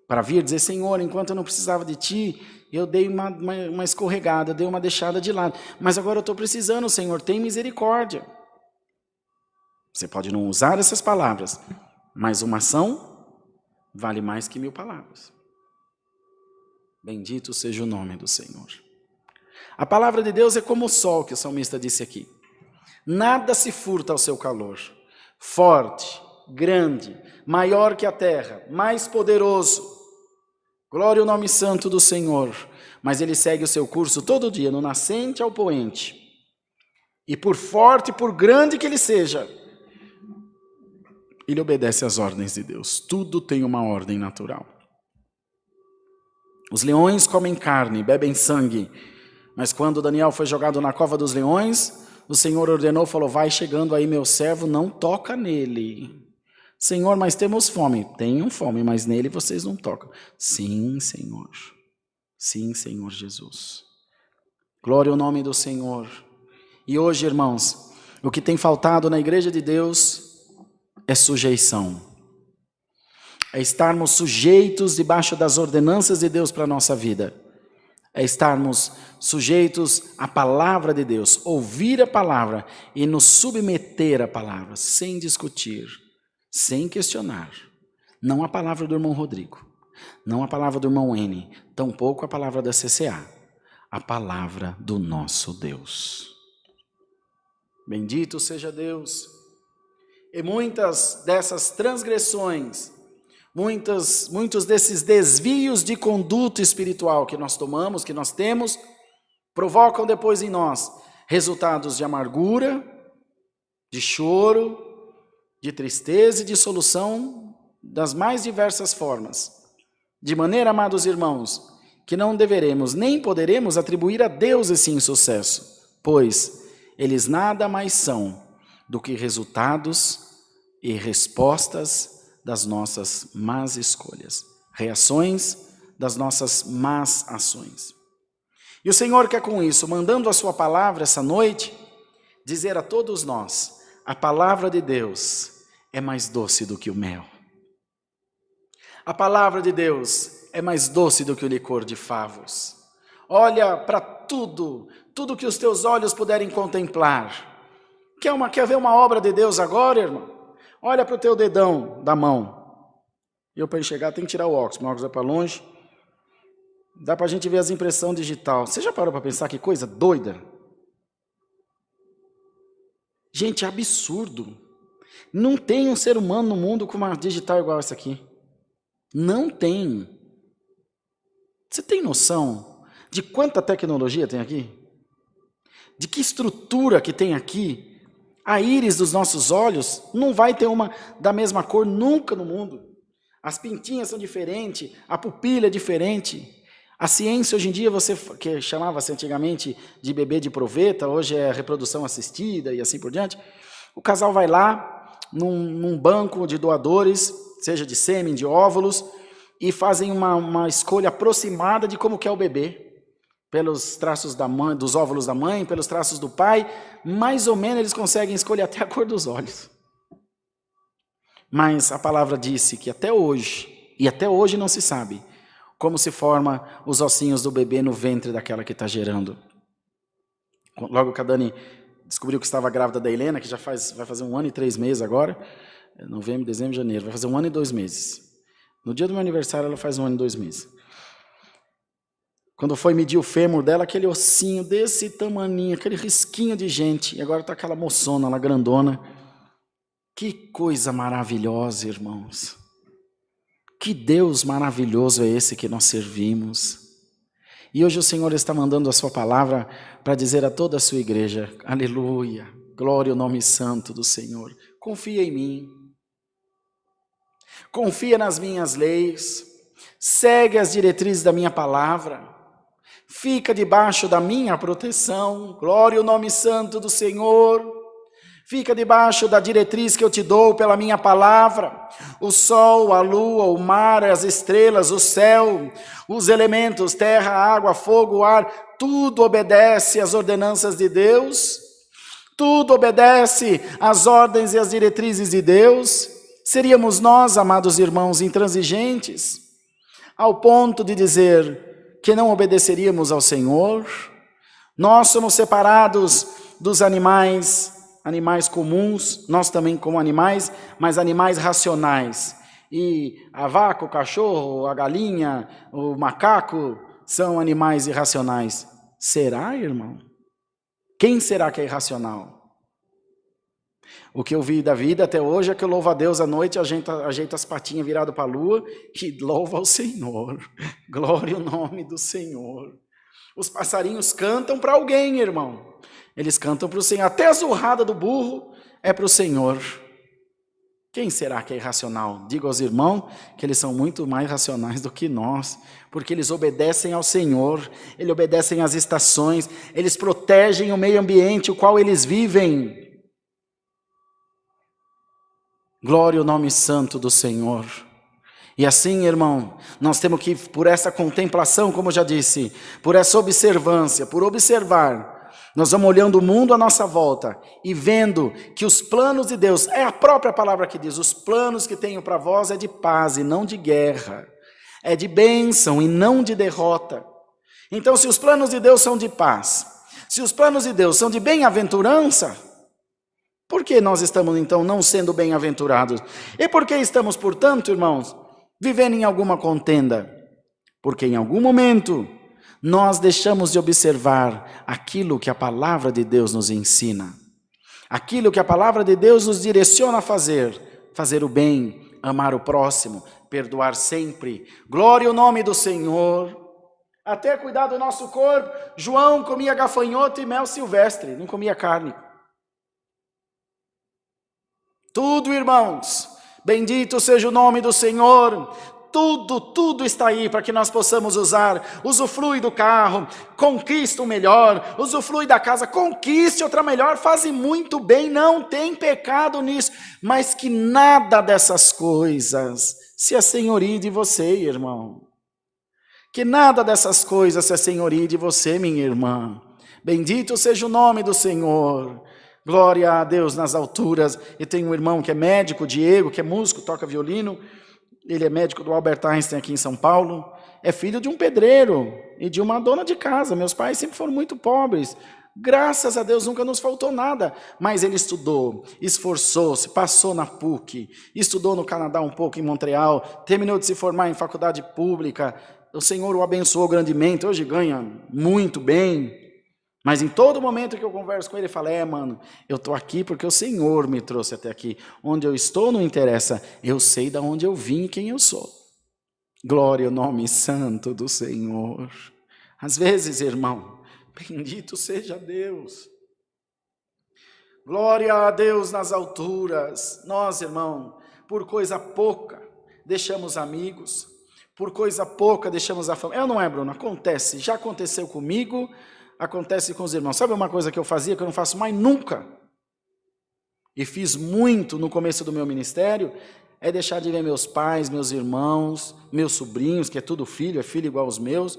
para vir dizer: Senhor, enquanto eu não precisava de Ti, eu dei uma escorregada, dei uma deixada de lado. Mas agora eu estou precisando, Senhor, tem misericórdia. Você pode não usar essas palavras, mas uma ação vale mais que 1000 palavras. Bendito seja o nome do Senhor. A palavra de Deus é como o sol, que o salmista disse aqui. Nada se furta ao seu calor. Forte, grande, maior que a terra, mais poderoso. Glória ao nome santo do Senhor. Mas ele segue o seu curso todo dia, no nascente ao poente. E por forte, por grande que ele seja, ele obedece às ordens de Deus. Tudo tem uma ordem natural. Os leões comem carne, bebem sangue. Mas quando Daniel foi jogado na cova dos leões, o Senhor ordenou, falou: vai chegando aí meu servo, não toca nele. Senhor, mas temos fome. Tenham fome, mas nele vocês não tocam. Sim, Senhor. Sim, Senhor Jesus. Glória ao nome do Senhor. E hoje, irmãos, o que tem faltado na igreja de Deus é sujeição. É estarmos sujeitos debaixo das ordenanças de Deus para a nossa vida. É estarmos sujeitos à palavra de Deus, ouvir a palavra e nos submeter à palavra, sem discutir, sem questionar. Não a palavra do irmão Rodrigo, não a palavra do irmão N, tampouco a palavra da CCA, a palavra do nosso Deus. Bendito seja Deus. E muitas dessas transgressões, muitos desses desvios de conduta espiritual que nós tomamos, que nós temos, provocam depois em nós resultados de amargura, de choro, de tristeza e de solução das mais diversas formas. De maneira, amados irmãos, que não deveremos nem poderemos atribuir a Deus esse insucesso, pois eles nada mais são do que resultados e respostas das nossas más escolhas, reações das nossas más ações. E o Senhor quer com isso, mandando a sua palavra essa noite, dizer a todos nós: a palavra de Deus é mais doce do que o mel. A palavra de Deus é mais doce do que o licor de favos. olha para tudo que os teus olhos puderem contemplar. Quer ver uma obra de Deus agora, irmão? Olha para o teu dedão da mão. Eu, para enxergar, tenho que tirar o óculos. O óculos vai para longe. Dá para a gente ver as impressões digital. Você já parou para pensar que coisa doida? Gente, é absurdo. Não tem um ser humano no mundo com uma digital igual essa aqui. Não tem. Você tem noção de quanta tecnologia tem aqui? De que estrutura que tem aqui? A íris dos nossos olhos não vai ter uma da mesma cor nunca no mundo. As pintinhas são diferentes, a pupila é diferente. A ciência hoje em dia, que chamava-se antigamente de bebê de proveta, hoje é reprodução assistida e assim por diante. O casal vai lá, num banco de doadores, seja de sêmen, de óvulos, e fazem uma escolha aproximada de como que é o bebê. Pelos traços da mãe, dos óvulos da mãe, pelos traços do pai, mais ou menos eles conseguem escolher até a cor dos olhos. Mas a palavra disse que até hoje não se sabe, como se forma os ossinhos do bebê no ventre daquela que está gerando. Logo que a Dani descobriu que estava grávida da Helena, que vai fazer 1 ano e 3 meses agora, novembro, dezembro, janeiro, vai fazer 1 ano e 2 meses. No dia do meu aniversário ela faz 1 ano e 2 meses. Quando foi medir o fêmur dela, aquele ossinho desse tamaninho, aquele risquinho de gente, e agora está aquela moçona lá, grandona. Que coisa maravilhosa, irmãos. Que Deus maravilhoso é esse que nós servimos. E hoje o Senhor está mandando a sua palavra para dizer a toda a sua igreja, aleluia, glória ao nome santo do Senhor. Confia em mim. Confia nas minhas leis. Segue as diretrizes da minha palavra. Fica debaixo da minha proteção. Glória ao nome santo do Senhor. Fica debaixo da diretriz que eu te dou pela minha palavra. O sol, a lua, o mar, as estrelas, o céu, os elementos, terra, água, fogo, ar, tudo obedece às ordenanças de Deus. Tudo obedece às ordens e às diretrizes de Deus. Seríamos nós, amados irmãos, intransigentes, ao ponto de dizer que não obedeceríamos ao Senhor? Nós somos separados dos animais comuns, nós também como animais, mas animais racionais. E a vaca, o cachorro, a galinha, o macaco são animais irracionais. Será, irmão? Quem será que é irracional? O que eu vi da vida até hoje é que eu louvo a Deus à noite, ajeita as patinhas virado para a lua e louva ao Senhor. Glória ao nome do Senhor. Os passarinhos cantam para alguém, irmão. Eles cantam para o Senhor. Até a zurrada do burro é para o Senhor. Quem será que é irracional? Digo aos irmãos que eles são muito mais racionais do que nós, porque eles obedecem ao Senhor, eles obedecem às estações, eles protegem o meio ambiente, o qual eles vivem. Glória ao nome santo do Senhor. E assim, irmão, nós temos que, por essa contemplação, como eu já disse, por essa observância, por observar, nós vamos olhando o mundo à nossa volta e vendo que os planos de Deus, é a própria palavra que diz, os planos que tenho para vós é de paz e não de guerra, é de bênção e não de derrota. Então, se os planos de Deus são de paz, se os planos de Deus são de bem-aventurança, por que nós estamos então não sendo bem-aventurados? E por que estamos, portanto, irmãos, vivendo em alguma contenda? Porque em algum momento nós deixamos de observar aquilo que a palavra de Deus nos ensina. Aquilo que a palavra de Deus nos direciona a fazer o bem, amar o próximo, perdoar sempre. Glória ao nome do Senhor. Até cuidar do nosso corpo. João comia gafanhoto e mel silvestre, não comia carne. Tudo, irmãos, bendito seja o nome do Senhor. Tudo está aí para que nós possamos usar. Usufrui do carro, conquista o melhor. Usufrui da casa, conquiste outra melhor. Faze muito bem, não tem pecado nisso. Mas que nada dessas coisas se assenhorie de você, irmão. Que nada dessas coisas se assenhorie de você, minha irmã. Bendito seja o nome do Senhor. Glória a Deus nas alturas. Eu tenho um irmão que é médico, Diego, que é músico, toca violino. ele é médico do Albert Einstein aqui em São Paulo, é filho de um pedreiro e de uma dona de casa. Meus pais sempre foram muito pobres. Graças a Deus nunca nos faltou nada, mas ele estudou, esforçou-se, passou na PUC, estudou no Canadá um pouco, em Montreal, terminou de se formar em faculdade pública. O Senhor o abençoou grandemente, hoje ganha muito bem. Mas em todo momento que eu converso com ele, ele fala, mano, eu estou aqui porque o Senhor me trouxe até aqui. Onde eu estou não interessa, eu sei de onde eu vim e quem eu sou. Glória ao nome santo do Senhor. Às vezes, irmão, bendito seja Deus. Glória a Deus nas alturas. Nós, irmão, por coisa pouca, deixamos amigos. Por coisa pouca, deixamos a família. Não é, Bruno? Acontece. Já aconteceu comigo. Acontece com os irmãos. Sabe uma coisa que eu fazia que eu não faço mais nunca? E fiz muito no começo do meu ministério, é deixar de ver meus pais, meus irmãos, meus sobrinhos, que é tudo filho, é filho igual aos meus,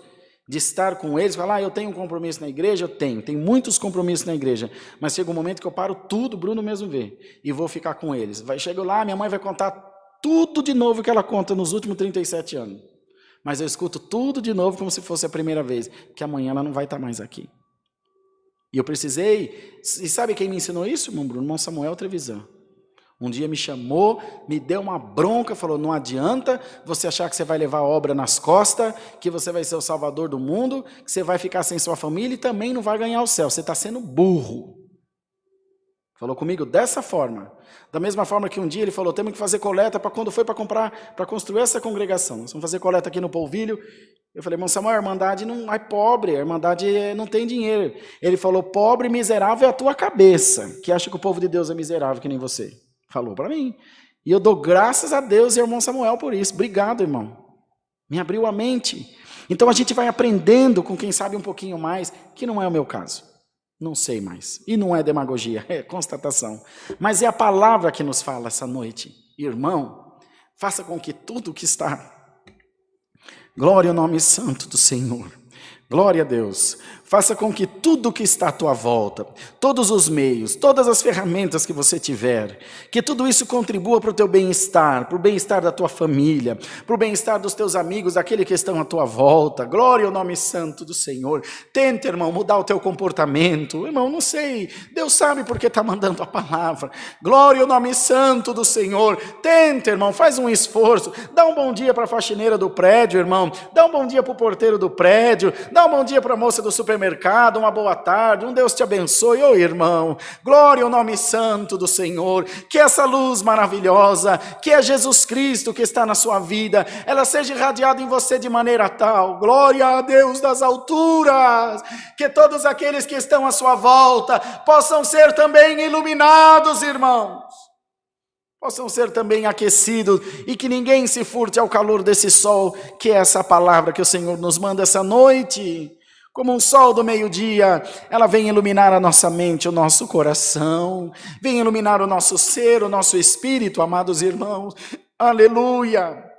de estar com eles, falar, eu tenho um compromisso na igreja, eu tenho muitos compromissos na igreja, mas chega um momento que eu paro tudo, Bruno mesmo vê, e vou ficar com eles. Chego lá, minha mãe vai contar tudo de novo que ela conta nos últimos 37 anos. Mas eu escuto tudo de novo como se fosse a primeira vez, porque amanhã ela não vai estar mais aqui. E eu precisei, e sabe quem me ensinou isso, irmão Bruno? Irmão Samuel Trevisan. Um dia me chamou, me deu uma bronca, falou, não adianta você achar que você vai levar a obra nas costas, que você vai ser o salvador do mundo, que você vai ficar sem sua família e também não vai ganhar o céu, você está sendo burro. Falou comigo dessa forma. Da mesma forma que um dia ele falou, temos que fazer coleta para quando foi para construir essa congregação. Nós vamos fazer coleta aqui no Polvilho. Eu falei, irmão Samuel, a Irmandade não é pobre, a Irmandade não tem dinheiro. Ele falou, pobre e miserável é a tua cabeça, que acha que o povo de Deus é miserável, que nem você. Falou para mim. E eu dou graças a Deus e ao irmão Samuel por isso. Obrigado, irmão. Me abriu a mente. Então a gente vai aprendendo com quem sabe um pouquinho mais, que não é o meu caso. Não sei mais. E não é demagogia, é constatação. Mas é a palavra que nos fala essa noite. Irmão, faça com que tudo que está... Glória ao nome santo do Senhor. Glória a Deus. Faça com que tudo que está à tua volta, todos os meios, todas as ferramentas que você tiver, que tudo isso contribua para o teu bem-estar, para o bem-estar da tua família, para o bem-estar dos teus amigos, daqueles que estão à tua volta. Glória ao nome santo do Senhor. Tenta, irmão, mudar o teu comportamento. Irmão, não sei, Deus sabe porque está mandando a palavra. Glória ao nome santo do Senhor. Tenta, irmão, faz um esforço. Dá um bom dia para a faxineira do prédio, irmão. Dá um bom dia para o porteiro do prédio. Dá um bom dia para a moça do supermercado, uma boa tarde, um Deus te abençoe, ô irmão, glória ao nome santo do Senhor, que essa luz maravilhosa, que é Jesus Cristo que está na sua vida, ela seja irradiada em você de maneira tal, glória a Deus das alturas, que todos aqueles que estão à sua volta, possam ser também iluminados, irmãos, possam ser também aquecidos, e que ninguém se furte ao calor desse sol, que é essa palavra que o Senhor nos manda essa noite, como um sol do meio-dia, ela vem iluminar a nossa mente, o nosso coração, vem iluminar o nosso ser, o nosso espírito, amados irmãos, aleluia!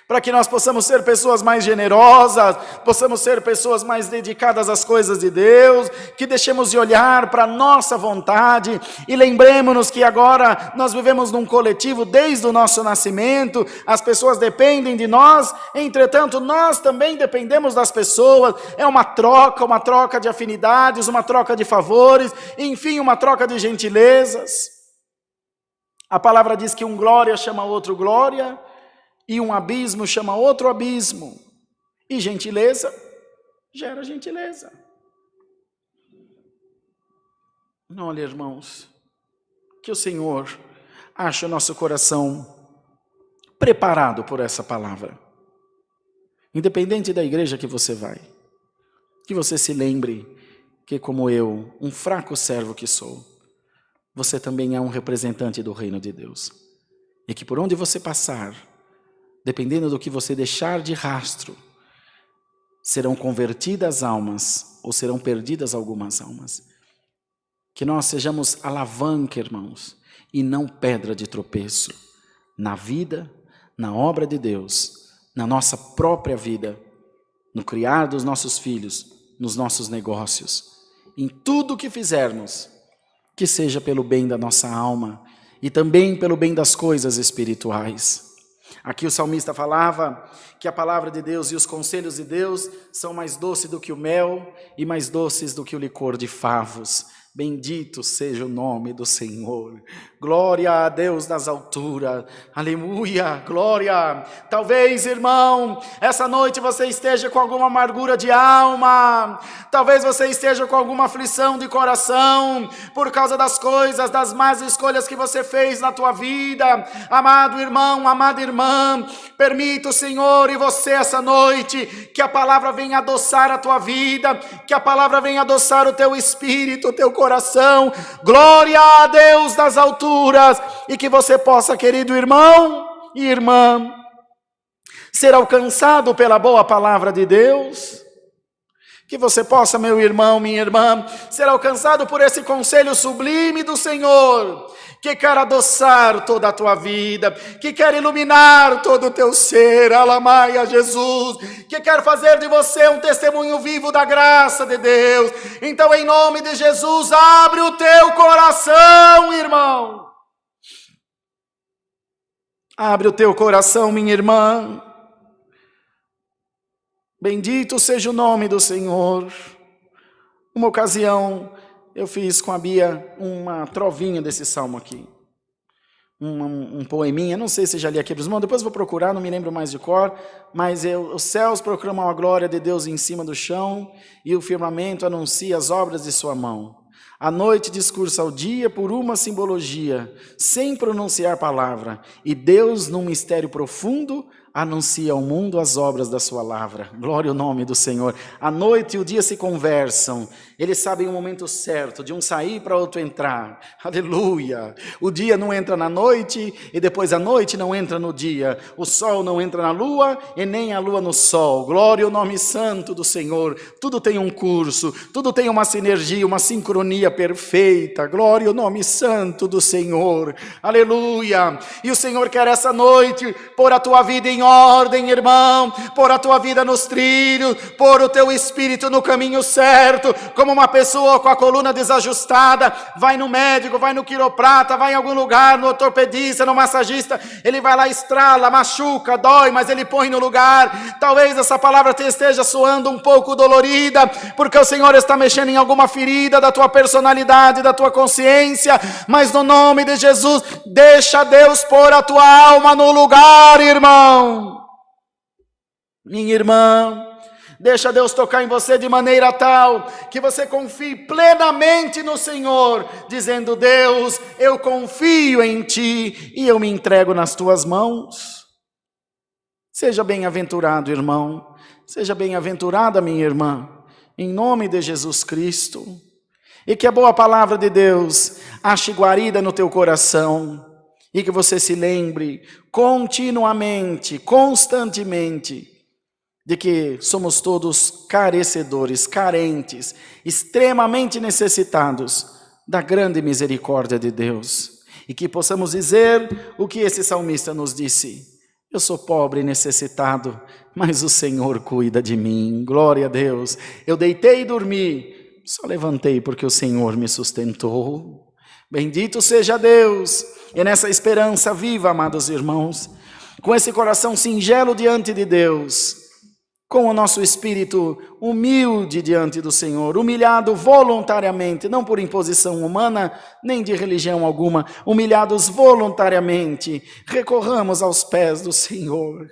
Para que nós possamos ser pessoas mais generosas, possamos ser pessoas mais dedicadas às coisas de Deus, que deixemos de olhar para a nossa vontade e lembremos-nos que agora nós vivemos num coletivo desde o nosso nascimento, as pessoas dependem de nós, entretanto nós também dependemos das pessoas, é uma troca de afinidades, uma troca de favores, enfim, uma troca de gentilezas. A palavra diz que um glória chama outro glória, e um abismo chama outro abismo. E gentileza gera gentileza. Olha, irmãos, que o Senhor ache o nosso coração preparado por essa palavra. Independente da igreja que você vai, que você se lembre que, como eu, um fraco servo que sou, você também é um representante do reino de Deus. E que por onde você passar, dependendo do que você deixar de rastro, serão convertidas almas ou serão perdidas algumas almas. Que nós sejamos alavanca, irmãos, e não pedra de tropeço na vida, na obra de Deus, na nossa própria vida, no criar dos nossos filhos, nos nossos negócios, em tudo o que fizermos, que seja pelo bem da nossa alma e também pelo bem das coisas espirituais. Aqui o salmista falava que a palavra de Deus e os conselhos de Deus são mais doces do que o mel e mais doces do que o licor de favos. Bendito seja o nome do Senhor. Glória a Deus nas alturas. Aleluia, glória. Talvez, irmão, essa noite você esteja com alguma amargura de alma. Talvez você esteja com alguma aflição de coração por causa das coisas, das más escolhas que você fez na tua vida. Amado irmão, amada irmã, permita o Senhor e você essa noite que a palavra venha adoçar a tua vida, que a palavra venha adoçar o teu espírito, o teu coração. Glória a Deus das alturas, e que você possa, querido irmão e irmã, ser alcançado pela boa palavra de Deus. Que você possa, meu irmão, minha irmã, ser alcançado por esse conselho sublime do Senhor, que quer adoçar toda a tua vida, que quer iluminar todo o teu ser, alamaia Jesus, que quer fazer de você um testemunho vivo da graça de Deus. Então, em nome de Jesus, abre o teu coração, irmão. Abre o teu coração, minha irmã. Bendito seja o nome do Senhor. Uma ocasião, eu fiz com a Bia uma trovinha desse salmo aqui. Um poeminha, não sei se já li aqui para os irmãos, depois vou procurar, não me lembro mais de cor, mas os céus proclamam a glória de Deus em cima do chão, e o firmamento anuncia as obras de sua mão. A noite discursa ao dia por uma simbologia, sem pronunciar palavra, e Deus, num mistério profundo, anuncia ao mundo as obras da sua lavra. Glória ao nome do Senhor. A noite e o dia se conversam. Eles sabem o momento certo de um sair para outro entrar. Aleluia. O dia não entra na noite e depois a noite não entra no dia. O sol não entra na lua e nem a lua no sol. Glória ao nome santo do Senhor. Tudo tem um curso, tudo tem uma sinergia, uma sincronia perfeita. Glória ao nome santo do Senhor. Aleluia. E o Senhor quer essa noite pôr a tua vida em ordem, irmão, pôr a tua vida nos trilhos, pôr o teu espírito no caminho certo, como uma pessoa com a coluna desajustada, vai no médico, vai no quiroprata, vai em algum lugar, no ortopedista, no massagista, ele vai lá, estrala, machuca, dói, mas ele põe no lugar. Talvez essa palavra te esteja soando um pouco dolorida, porque o Senhor está mexendo em alguma ferida da tua personalidade, da tua consciência, mas no nome de Jesus, deixa Deus pôr a tua alma no lugar, irmão. Minha irmã, deixa Deus tocar em você de maneira tal que você confie plenamente no Senhor, dizendo: Deus, eu confio em Ti e eu me entrego nas Tuas mãos. Seja bem-aventurado, irmão, seja bem-aventurada, minha irmã, em nome de Jesus Cristo, e que a boa palavra de Deus ache guarida no teu coração, e que você se lembre continuamente, constantemente, de que somos todos carecedores, carentes, extremamente necessitados da grande misericórdia de Deus. E que possamos dizer o que esse salmista nos disse: eu sou pobre e necessitado, mas o Senhor cuida de mim. Glória a Deus. Eu deitei e dormi, só levantei porque o Senhor me sustentou. Bendito seja Deus. E nessa esperança viva, amados irmãos, com esse coração singelo diante de Deus, com o nosso espírito humilde diante do Senhor, humilhado voluntariamente, não por imposição humana, nem de religião alguma, humilhados voluntariamente, recorramos aos pés do Senhor.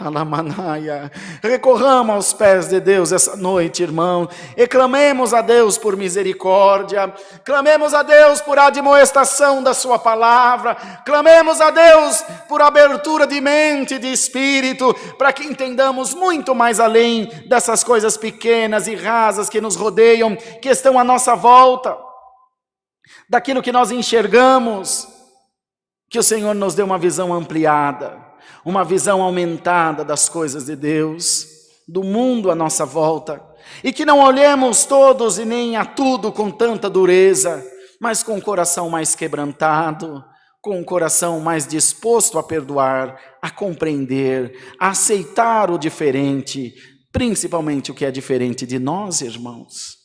Alamanaia. Recorramos aos pés de Deus essa noite, irmão, e clamemos a Deus por misericórdia, clamemos a Deus por admoestação da sua palavra, clamemos a Deus por abertura de mente e de espírito, para que entendamos muito mais além dessas coisas pequenas e rasas que nos rodeiam, que estão à nossa volta, daquilo que nós enxergamos, que o Senhor nos dê uma visão ampliada, uma visão aumentada das coisas de Deus, do mundo à nossa volta, e que não olhemos todos e nem a tudo com tanta dureza, mas com o coração mais quebrantado, com o coração mais disposto a perdoar, a compreender, a aceitar o diferente, principalmente o que é diferente de nós, irmãos.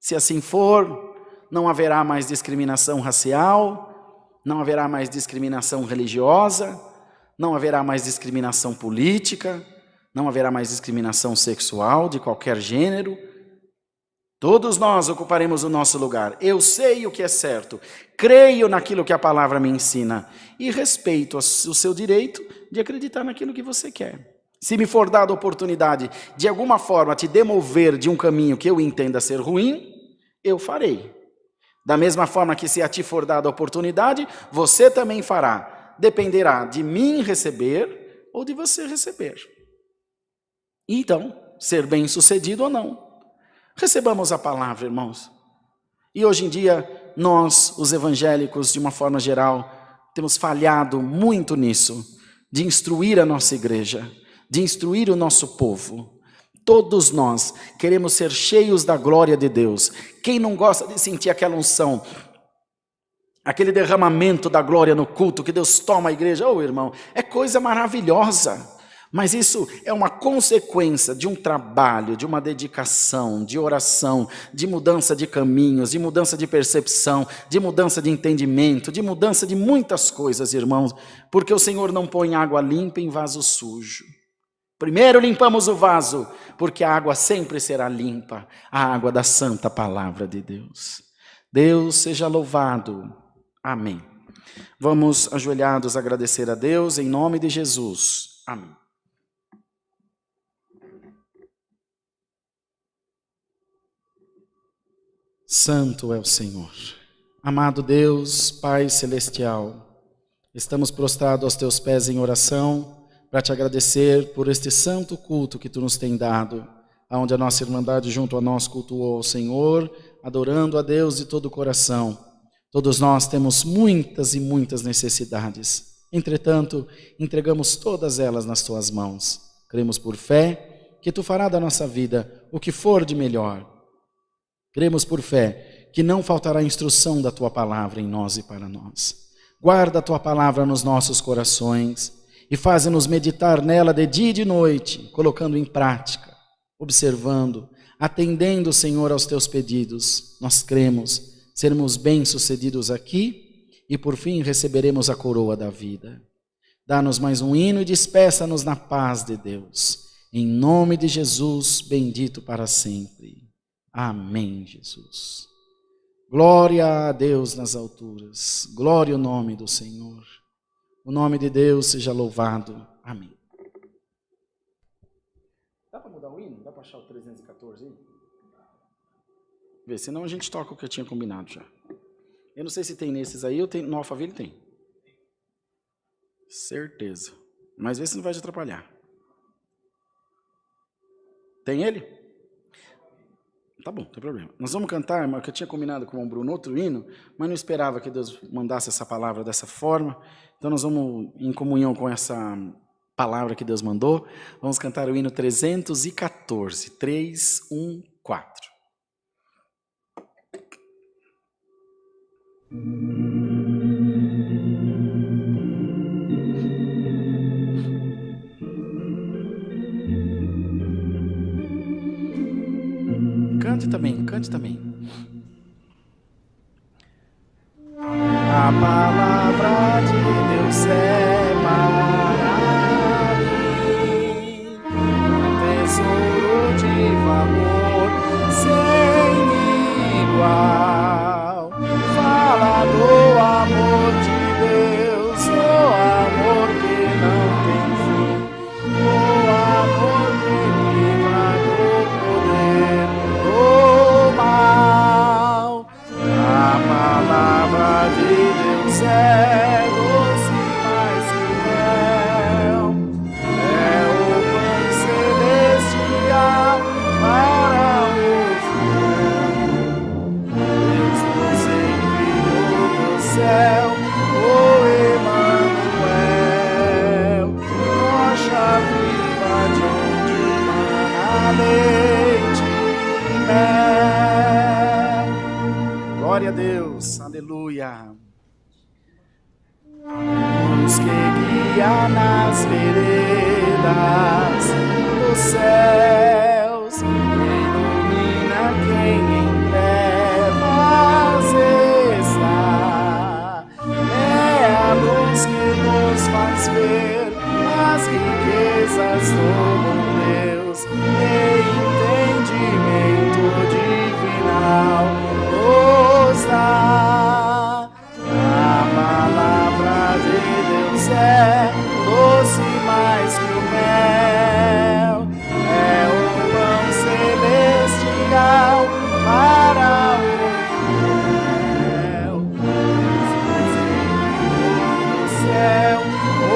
Se assim for, não haverá mais discriminação racial, não haverá mais discriminação religiosa, não haverá mais discriminação política, não haverá mais discriminação sexual de qualquer gênero. Todos nós ocuparemos o nosso lugar. Eu sei o que é certo, creio naquilo que a palavra me ensina e respeito o seu direito de acreditar naquilo que você quer. Se me for dada a oportunidade de alguma forma te demover de um caminho que eu entenda ser ruim, eu farei. Da mesma forma que se a ti for dada a oportunidade, você também fará. Dependerá de mim receber ou de você receber. Então, ser bem-sucedido ou não. Recebamos a palavra, irmãos. E hoje em dia, nós, os evangélicos, de uma forma geral, temos falhado muito nisso, de instruir a nossa igreja, de instruir o nosso povo. Todos nós queremos ser cheios da glória de Deus. Quem não gosta de sentir aquela unção, aquele derramamento da glória no culto, que Deus toma a igreja, irmão, é coisa maravilhosa. Mas isso é uma consequência de um trabalho, de uma dedicação, de oração, de mudança de caminhos, de mudança de percepção, de mudança de entendimento, de mudança de muitas coisas, irmãos, porque o Senhor não põe água limpa em vaso sujo. Primeiro limpamos o vaso, porque a água sempre será limpa, a água da santa palavra de Deus. Deus seja louvado. Amém. Vamos ajoelhados agradecer a Deus em nome de Jesus. Amém. Santo é o Senhor. Amado Deus, Pai Celestial, estamos prostrados aos Teus pés em oração para Te agradecer por este santo culto que Tu nos tem dado, onde a nossa irmandade junto a nós cultuou ao Senhor, adorando a Deus de todo o coração. Todos nós temos muitas e muitas necessidades. Entretanto, entregamos todas elas nas Tuas mãos. Cremos por fé que Tu fará da nossa vida o que for de melhor. Cremos por fé que não faltará instrução da Tua palavra em nós e para nós. Guarda a Tua palavra nos nossos corações e faze-nos meditar nela de dia e de noite, colocando em prática, observando, atendendo, Senhor, aos Teus pedidos. Nós cremos sermos bem-sucedidos aqui e por fim receberemos a coroa da vida. Dá-nos mais um hino e despeça-nos na paz de Deus. Em nome de Jesus, bendito para sempre. Amém, Jesus. Glória a Deus nas alturas. Glória ao nome do Senhor. O nome de Deus seja louvado. Amém. Dá para mudar o hino? Dá para achar o 314 aí? Vê, senão a gente toca o que eu tinha combinado já. Eu não sei se tem nesses aí, ou tem, no Alphaville tem. Certeza. Mas vê se não vai te atrapalhar. Tem ele? Tá bom, não tem problema. Nós vamos cantar, irmão, que eu tinha combinado com o Bruno outro hino, mas não esperava que Deus mandasse essa palavra dessa forma. Então nós vamos, em comunhão com essa palavra que Deus mandou, vamos cantar o hino 314, 314. Cante também. A palavra de Deus é maravilhosa, um tesouro de valor sem igual. Fala do amor de Deus, do amor que não tem fim, do amor que livra do poder do mal. A palavra de Deus é doce mais que mel, é o pão celestial para o fiel. Deus nos enviou do céu, o Emanuel, rocha viva de onde mana leite e mel. Glória a Deus, aleluia. Luz que guia nas veredas dos céus, ilumina quem em trevas está. É a luz que nos faz ver riquezas do bom Deus, e entendimento divinal nos dá. A palavra de Deus é doce mais que o mel, é o pão celestial para o fiel. Jesus enviou do céu o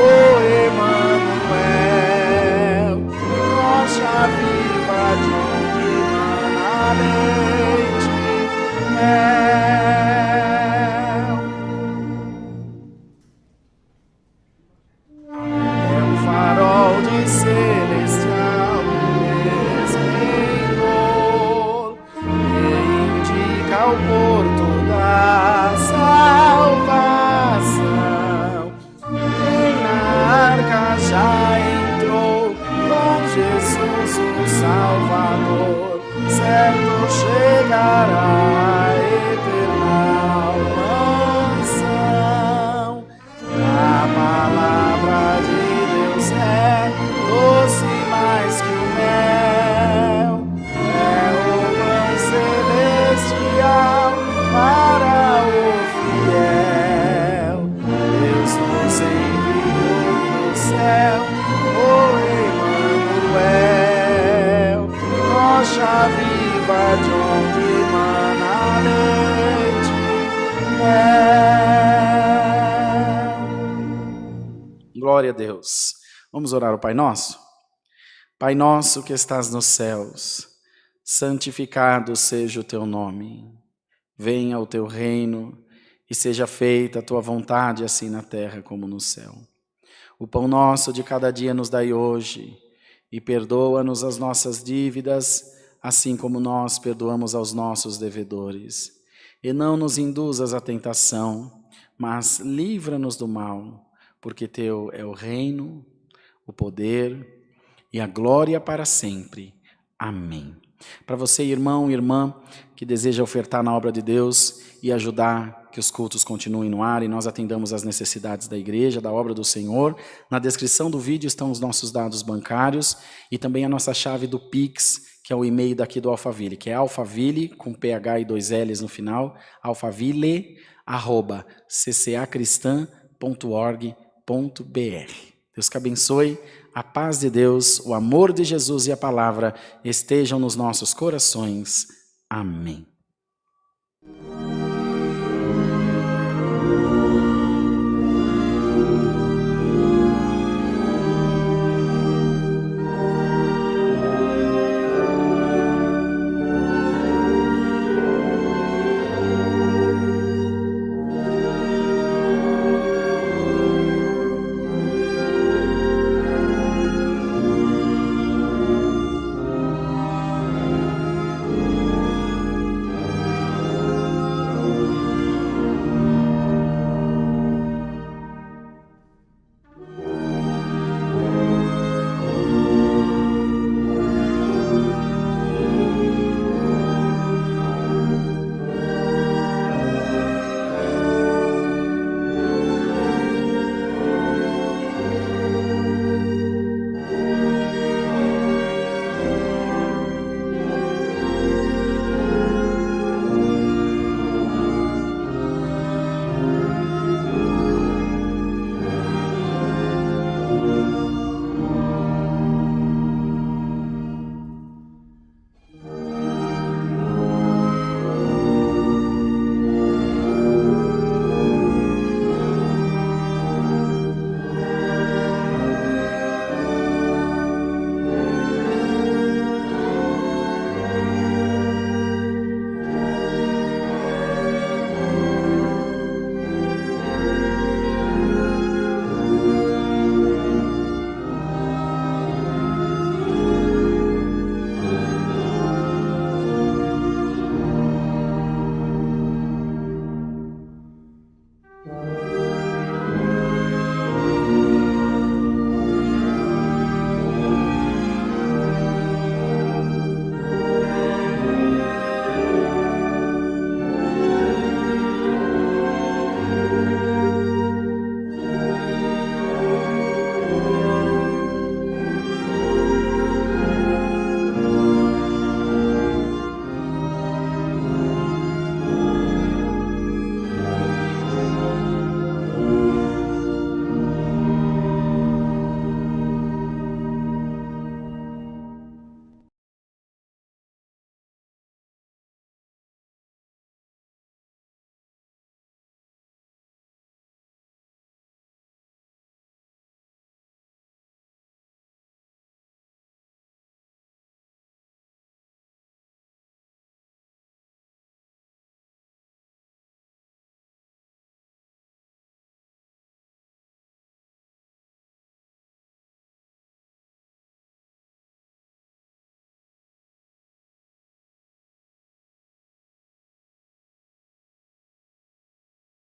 Emanuel, rocha viva de onde mana leite e mel. É um farol de celestial esplendor que indica o porto da salvação. Quem na arca já entrou com Jesus o Salvador, certo chegará à eternal mansão. A palavra de Deus é doce mais que o mel, é o pão celestial para o fiel. Deus nos enviou do céu o Emanuel, rocha viva de onde mana leite e mel. Glória a Deus. Vamos orar o Pai Nosso? Pai nosso que estás nos céus, santificado seja o teu nome. Venha o teu reino e seja feita a tua vontade, assim na terra como no céu. O pão nosso de cada dia nos dai hoje, e perdoa-nos as nossas dívidas, assim como nós perdoamos aos nossos devedores. E não nos induzas à tentação, mas livra-nos do mal, porque teu é o reino, o poder e a glória para sempre. Amém. Para você, irmão e irmã, que deseja ofertar na obra de Deus e ajudar que os cultos continuem no ar e nós atendamos às necessidades da igreja, da obra do Senhor, na descrição do vídeo estão os nossos dados bancários e também a nossa chave do Pix, que é o e-mail daqui do Alphaville, que é alphaville, com PH e 2 L's no final, alphaville@ccacristã.org.br. Deus que abençoe, a paz de Deus, o amor de Jesus e a palavra estejam nos nossos corações. Amém.